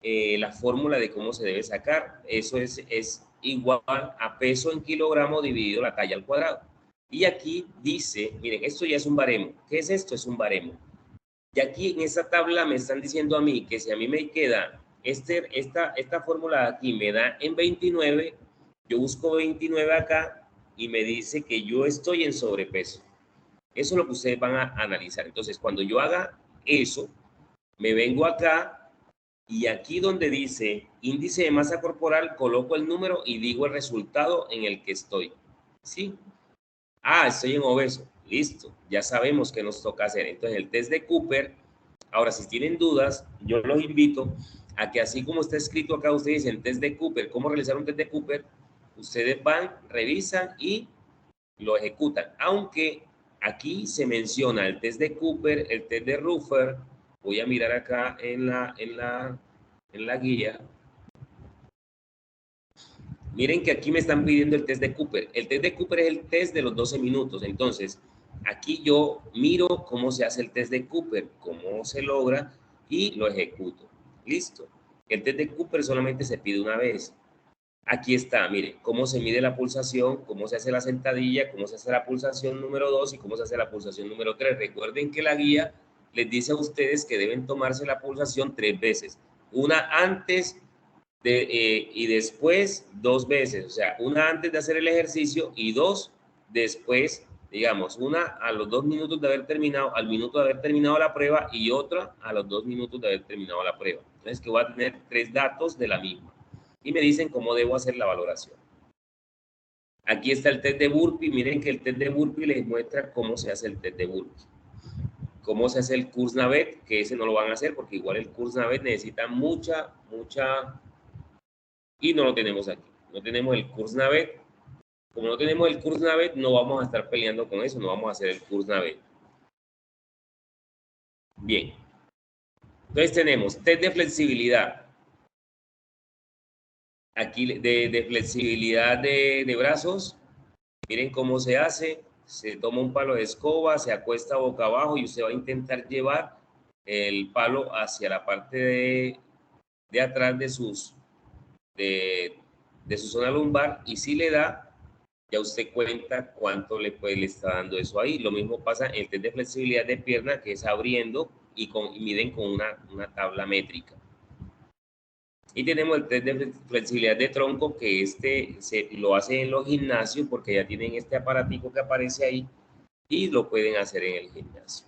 [SPEAKER 1] la fórmula de cómo se debe sacar. Eso es igual a peso en kilogramo dividido la talla al cuadrado. Y aquí dice, miren, esto ya es un baremo. ¿Qué es esto? Es un baremo. Y aquí en esta tabla me están diciendo a mí que si a mí me queda esta fórmula de aquí me da en 29, yo busco 29 acá y me dice que yo estoy en sobrepeso. Eso es lo que ustedes van a analizar. Entonces, cuando yo haga eso, me vengo acá y aquí donde dice índice de masa corporal, coloco el número y digo el resultado en el que estoy. ¿Sí? Ah, estoy en obeso. Listo. Ya sabemos qué nos toca hacer. Entonces, el test de Cooper. Ahora, si tienen dudas, yo los invito a que así como está escrito acá, ustedes dicen test de Cooper, cómo realizar un test de Cooper, ustedes van, revisan y lo ejecutan. Aunque aquí se menciona el test de Cooper, el test de Ruffer. Voy a mirar acá en la guía. Miren que aquí me están pidiendo el test de Cooper. El test de Cooper es el test de los 12 minutos. Entonces, aquí yo miro cómo se hace el test de Cooper, cómo se logra y lo ejecuto. Listo. El test de Cooper solamente se pide una vez. Aquí está, mire, cómo se mide la pulsación, cómo se hace la sentadilla, cómo se hace la pulsación número 2 y cómo se hace la pulsación número 3. Recuerden que la guía les dice a ustedes que deben tomarse la pulsación 3 veces. Una antes y después 2 veces. O sea, una antes de hacer el ejercicio y 2 después, digamos, una a los 2 minutos de haber terminado, al minuto de haber terminado la prueba y otra a los 2 minutos de haber terminado la prueba. Entonces, que voy a tener 3 datos de la misma y me dicen cómo debo hacer la valoración. Aquí está el test de burpee. Miren que el test de burpee les muestra cómo se hace el test de burpee. Cómo se hace el Kursnavet, que ese no lo van a hacer porque igual el Kursnavet necesita mucha y no lo tenemos aquí. No tenemos el Kursnavet. Como no tenemos el Kursnavet, no vamos a estar peleando con eso, no vamos a hacer el Kursnavet. Bien. Entonces tenemos test de flexibilidad. Aquí de flexibilidad de brazos. Miren cómo se hace. Se toma un palo de escoba, se acuesta boca abajo y usted va a intentar llevar el palo hacia la parte de atrás de su zona lumbar y si le da, ya usted cuenta cuánto le está dando eso ahí. Lo mismo pasa en el test de flexibilidad de pierna, que es abriendo y miden con una tabla métrica. Y tenemos el test de flexibilidad de tronco, que lo hacen en los gimnasios porque ya tienen este aparatico que aparece ahí y lo pueden hacer en el gimnasio.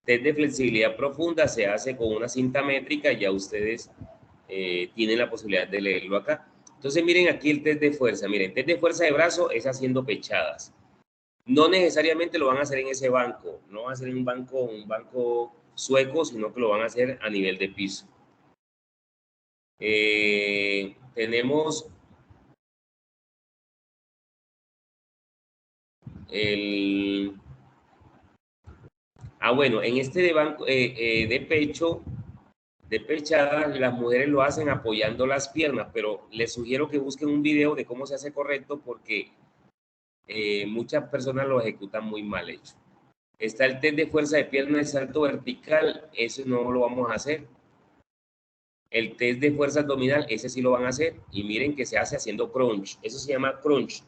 [SPEAKER 1] Test de flexibilidad profunda se hace con una cinta métrica, ya ustedes tienen la posibilidad de leerlo acá. Entonces miren aquí el test de fuerza. Miren, test de fuerza de brazo es haciendo pechadas. No necesariamente lo van a hacer en ese banco, no van a hacer en un banco sueco, sino que lo van a hacer a nivel de piso. Tenemos el... bueno, en este de banco de pecho, de pechadas, las mujeres lo hacen apoyando las piernas, pero les sugiero que busquen un video de cómo se hace correcto porque muchas personas lo ejecutan muy mal hecho. Está el test de fuerza de pierna de salto vertical, eso no lo vamos a hacer. El test de fuerza abdominal, ese sí lo van a hacer. Y miren que se hace haciendo crunch. Eso se llama crunch.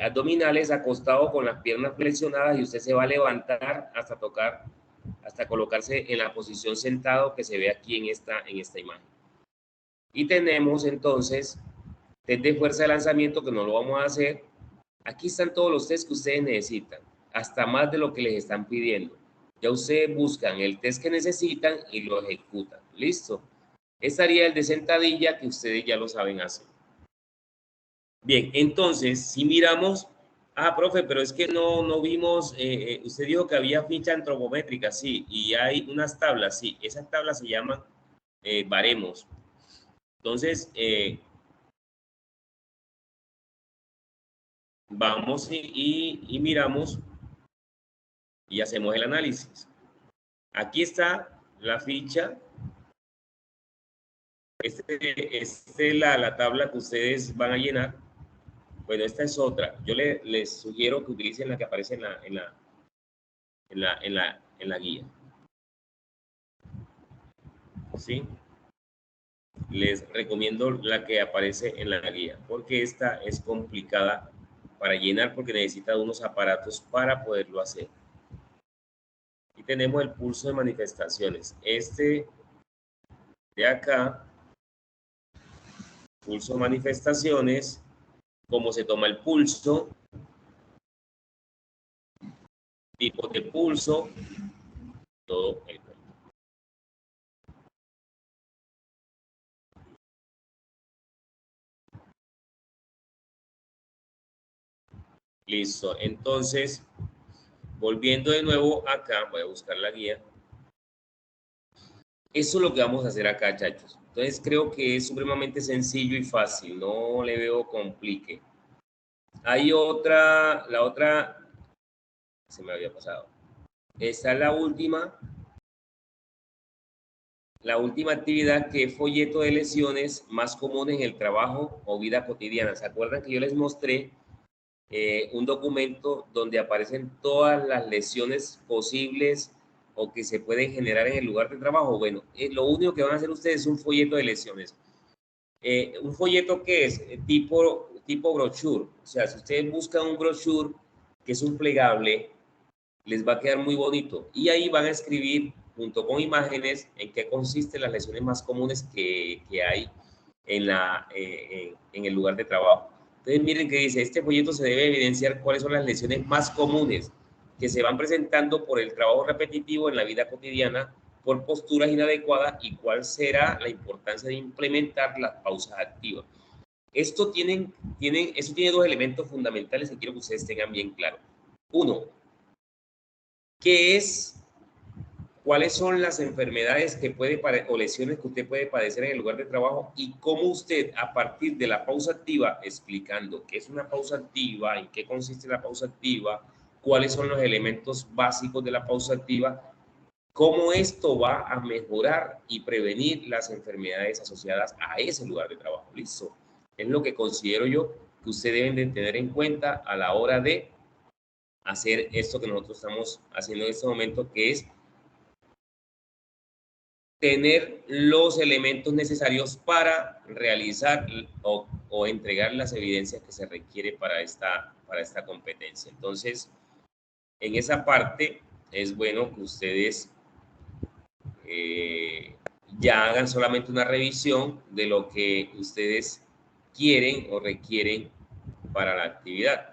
[SPEAKER 1] Abdominales acostado con las piernas flexionadas y usted se va a levantar hasta colocarse en la posición sentado que se ve aquí en esta imagen. Y tenemos entonces test de fuerza de lanzamiento que no lo vamos a hacer. Aquí están todos los tests que ustedes necesitan, hasta más de lo que les están pidiendo. Ya ustedes buscan el test que necesitan y lo ejecutan. ¿Listo? Estaría el de sentadilla que ustedes ya lo saben hacer. Bien, entonces, si miramos, profe, pero es que no vimos, usted dijo que había ficha antropométrica, sí, y hay unas tablas, sí, esas tablas se llaman baremos. Entonces, vamos y miramos y hacemos el análisis. Aquí está la ficha. La tabla que ustedes van a llenar. Bueno, esta es otra. Yo les sugiero que utilicen la que aparece en la guía. ¿Sí? Les recomiendo la que aparece en la guía, porque esta es complicada para llenar, porque necesita unos aparatos para poderlo hacer. Y tenemos el pulso de manifestaciones. Este de acá, pulso de manifestaciones, cómo se toma el pulso, tipo de pulso, todo el cuerpo. Listo, entonces, volviendo de nuevo acá, voy a buscar la guía. Eso es lo que vamos a hacer acá, chachos. Entonces, creo que es supremamente sencillo y fácil, no le veo complique. Hay otra, la otra, se me había pasado. Esta es la última actividad, que es folleto de lesiones más comunes en el trabajo o vida cotidiana. ¿Se acuerdan que yo les mostré un documento donde aparecen todas las lesiones posibles o que se pueden generar en el lugar de trabajo? Bueno, lo único que van a hacer ustedes es un folleto de lesiones. Un folleto que es tipo brochure. O sea, si ustedes buscan un brochure que es un plegable, les va a quedar muy bonito. Y ahí van a escribir, junto con imágenes, en qué consisten las lesiones más comunes que hay en el lugar de trabajo. Entonces, miren que dice, este folleto se debe evidenciar cuáles son las lesiones más comunes que se van presentando por el trabajo repetitivo en la vida cotidiana, por posturas inadecuadas, y cuál será la importancia de implementar las pausas activas. Eso tiene dos elementos fundamentales que quiero que ustedes tengan bien claro. Uno, cuáles son las enfermedades que o lesiones que usted puede padecer en el lugar de trabajo, y cómo usted, a partir de la pausa activa, explicando qué es una pausa activa, en qué consiste la pausa activa, cuáles son los elementos básicos de la pausa activa, cómo esto va a mejorar y prevenir las enfermedades asociadas a ese lugar de trabajo. Listo. Es lo que considero yo que ustedes deben de tener en cuenta a la hora de hacer esto que nosotros estamos haciendo en este momento, que es tener los elementos necesarios para realizar o entregar las evidencias que se requiere para esta competencia. Entonces, en esa parte es bueno que ustedes ya hagan solamente una revisión de lo que ustedes quieren o requieren para la actividad.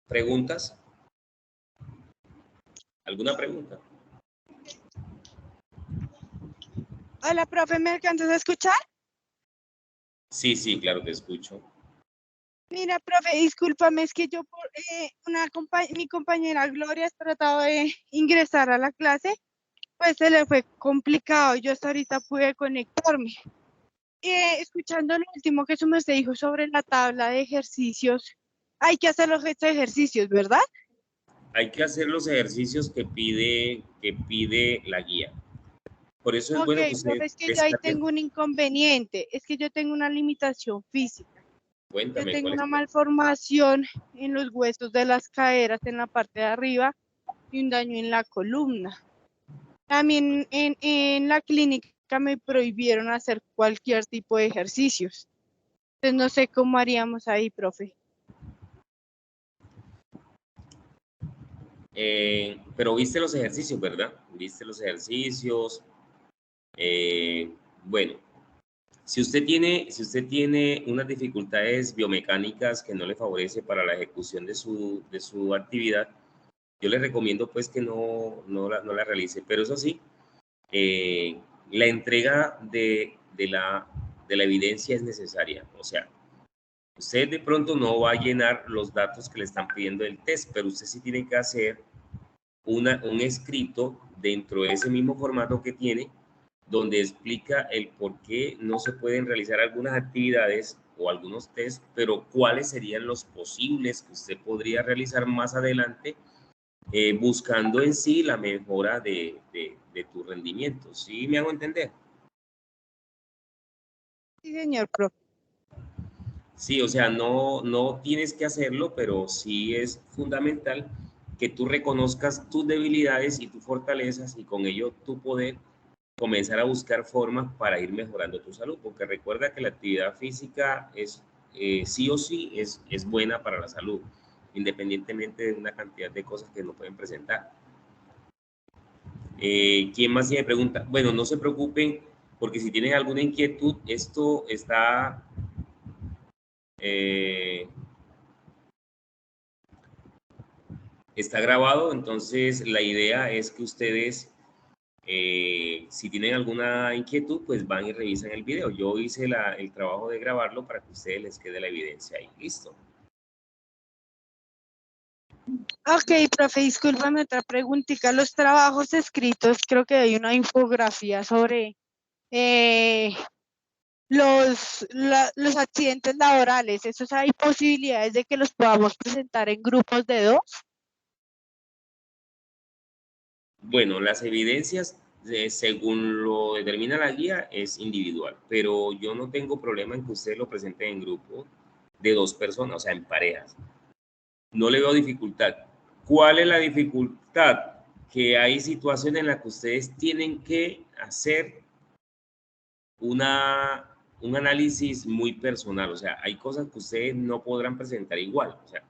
[SPEAKER 1] ¿Preguntas? ¿Alguna pregunta?
[SPEAKER 2] Hola, profe, ¿me alcanzas a escuchar?
[SPEAKER 1] Sí, sí, claro, te escucho.
[SPEAKER 2] Mira, profe, discúlpame, es que yo mi compañera Gloria ha tratado de ingresar a la clase, pues se le fue complicado. Yo hasta ahorita pude conectarme. Escuchando lo último que su merced dijo sobre la tabla de ejercicios, hay que hacer los ejercicios, ¿verdad?
[SPEAKER 1] Hay que hacer los ejercicios que pide la guía. Por eso es bueno que usted...
[SPEAKER 2] Profe, es que yo ahí tengo un inconveniente, es que yo tengo una limitación física.
[SPEAKER 1] Cuéntame,
[SPEAKER 2] yo tengo
[SPEAKER 1] ¿cuál es?
[SPEAKER 2] una malformación en los huesos de las caderas en la parte de arriba y un daño en la columna. También en la clínica me prohibieron hacer cualquier tipo de ejercicios. Entonces no sé cómo haríamos ahí, profe.
[SPEAKER 1] Pero viste los ejercicios, ¿verdad? Viste los ejercicios. Bueno, si usted tiene unas dificultades biomecánicas que no le favorece para la ejecución de su actividad, yo le recomiendo pues que no la realice. Pero eso sí, la entrega de la evidencia es necesaria. O sea, usted de pronto no va a llenar los datos que le están pidiendo del test, pero usted sí tiene que hacer un escrito dentro de ese mismo formato que tiene, donde explica el por qué no se pueden realizar algunas actividades o algunos test, pero cuáles serían los posibles que usted podría realizar más adelante, buscando en sí la mejora de tu rendimiento. ¿Sí me hago entender?
[SPEAKER 2] Sí, señor profe.
[SPEAKER 1] Sí, o sea, no tienes que hacerlo, pero sí es fundamental que tú reconozcas tus debilidades y tus fortalezas y con ello tú poder comenzar a buscar formas para ir mejorando tu salud, porque recuerda que la actividad física es sí o sí es buena para la salud, independientemente de una cantidad de cosas que nos pueden presentar. ¿Quién más tiene pregunta? Bueno, no se preocupen, porque si tienen alguna inquietud, esto está está grabado, entonces la idea es que ustedes, si tienen alguna inquietud, pues van y revisan el video. Yo hice el trabajo de grabarlo para que a ustedes les quede la evidencia ahí. Listo.
[SPEAKER 2] Ok, profe, discúlpame otra preguntita. Los trabajos escritos, creo que hay una infografía sobre eh, los accidentes laborales. ¿Esos hay posibilidades de que los podamos presentar en grupos de 2?
[SPEAKER 1] Bueno, las evidencias, según lo determina la guía, es individual, pero yo no tengo problema en que ustedes lo presenten en grupo de 2 personas, o sea, en parejas. No le veo dificultad. ¿Cuál es la dificultad? Que hay situaciones en las que ustedes tienen que hacer un análisis muy personal, o sea, hay cosas que ustedes no podrán presentar igual, o sea,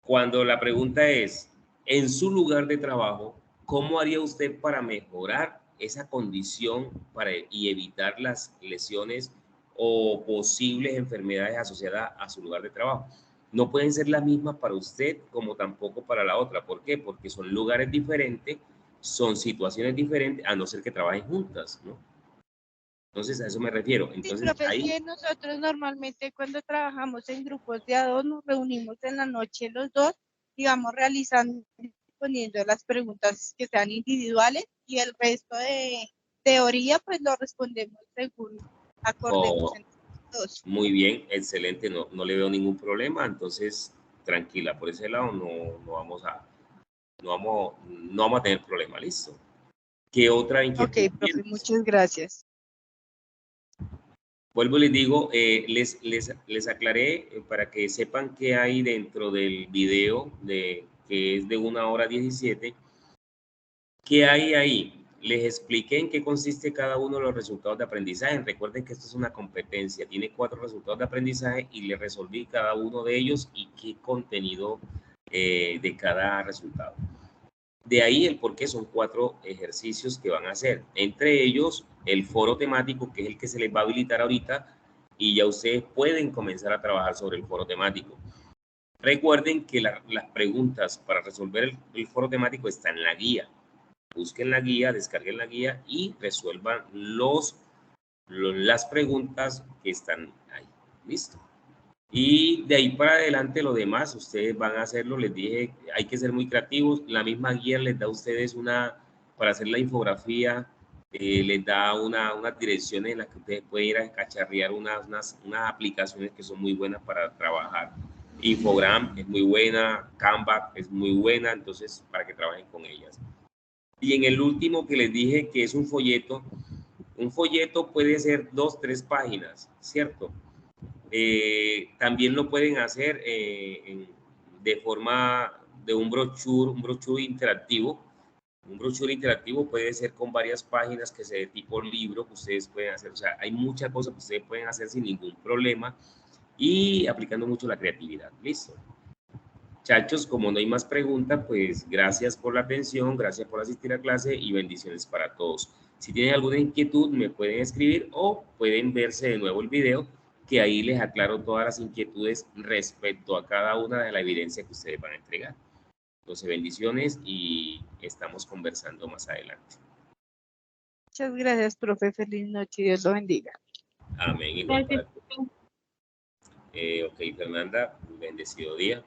[SPEAKER 1] cuando la pregunta es, en su lugar de trabajo, ¿cómo haría usted para mejorar esa condición y evitar las lesiones o posibles enfermedades asociadas a su lugar de trabajo? No pueden ser las mismas para usted como tampoco para la otra. ¿Por qué? Porque son lugares diferentes, son situaciones diferentes, a no ser que trabajen juntas, ¿no? Entonces, a eso me refiero.
[SPEAKER 2] Sí,
[SPEAKER 1] Entonces,
[SPEAKER 2] profe, es
[SPEAKER 1] ahí,
[SPEAKER 2] que nosotros normalmente cuando trabajamos en grupos de a 2 nos reunimos en la noche los dos, digamos, realizando, poniendo las preguntas que sean individuales y el resto de teoría pues lo respondemos según acordemos
[SPEAKER 1] oh,
[SPEAKER 2] entre todos.
[SPEAKER 1] muy bien, excelente, no le veo ningún problema, entonces, tranquila, por ese lado no vamos a tener problema, listo. ¿Qué otra
[SPEAKER 2] Ok,
[SPEAKER 1] inquietud
[SPEAKER 2] profe,
[SPEAKER 1] tienes?
[SPEAKER 2] muchas gracias.
[SPEAKER 1] Vuelvo y les digo, les aclaré para que sepan qué hay dentro del video que es de 1 hora 17. ¿Qué hay ahí? Les expliqué en qué consiste cada uno de los resultados de aprendizaje. Recuerden que esto es una competencia, tiene 4 resultados de aprendizaje y les resolví cada uno de ellos y qué contenido de cada resultado. De ahí el por qué son 4 ejercicios que van a hacer. Entre ellos, el foro temático, que es el que se les va a habilitar ahorita, y ya ustedes pueden comenzar a trabajar sobre el foro temático. Recuerden que las preguntas para resolver el foro temático están en la guía. Busquen la guía, descarguen la guía y resuelvan las preguntas que están ahí. ¿Listo? Y de ahí para adelante lo demás, ustedes van a hacerlo, les dije, hay que ser muy creativos, la misma guía les da a ustedes para hacer la infografía, les da unas direcciones en las que ustedes pueden ir a cacharrear unas aplicaciones que son muy buenas para trabajar. Infogram es muy buena, Canva es muy buena, entonces para que trabajen con ellas. Y en el último que les dije que es un folleto puede ser 2, 3 páginas, ¿cierto? También lo pueden hacer de forma de un brochure interactivo. Un brochure interactivo puede ser con varias páginas que sea de tipo libro que ustedes pueden hacer. O sea, hay muchas cosas que ustedes pueden hacer sin ningún problema y aplicando mucho la creatividad. Listo. Chachos, como no hay más preguntas, pues gracias por la atención, gracias por asistir a clase y bendiciones para todos. Si tienen alguna inquietud, me pueden escribir o pueden verse de nuevo el video, que ahí les aclaro todas las inquietudes respecto a cada una de la evidencia que ustedes van a entregar. Entonces, bendiciones y estamos conversando más adelante.
[SPEAKER 2] Muchas gracias, profe. Feliz noche. Dios lo bendiga.
[SPEAKER 1] Amén. Igual para ti. Ok, Fernanda, bendecido día.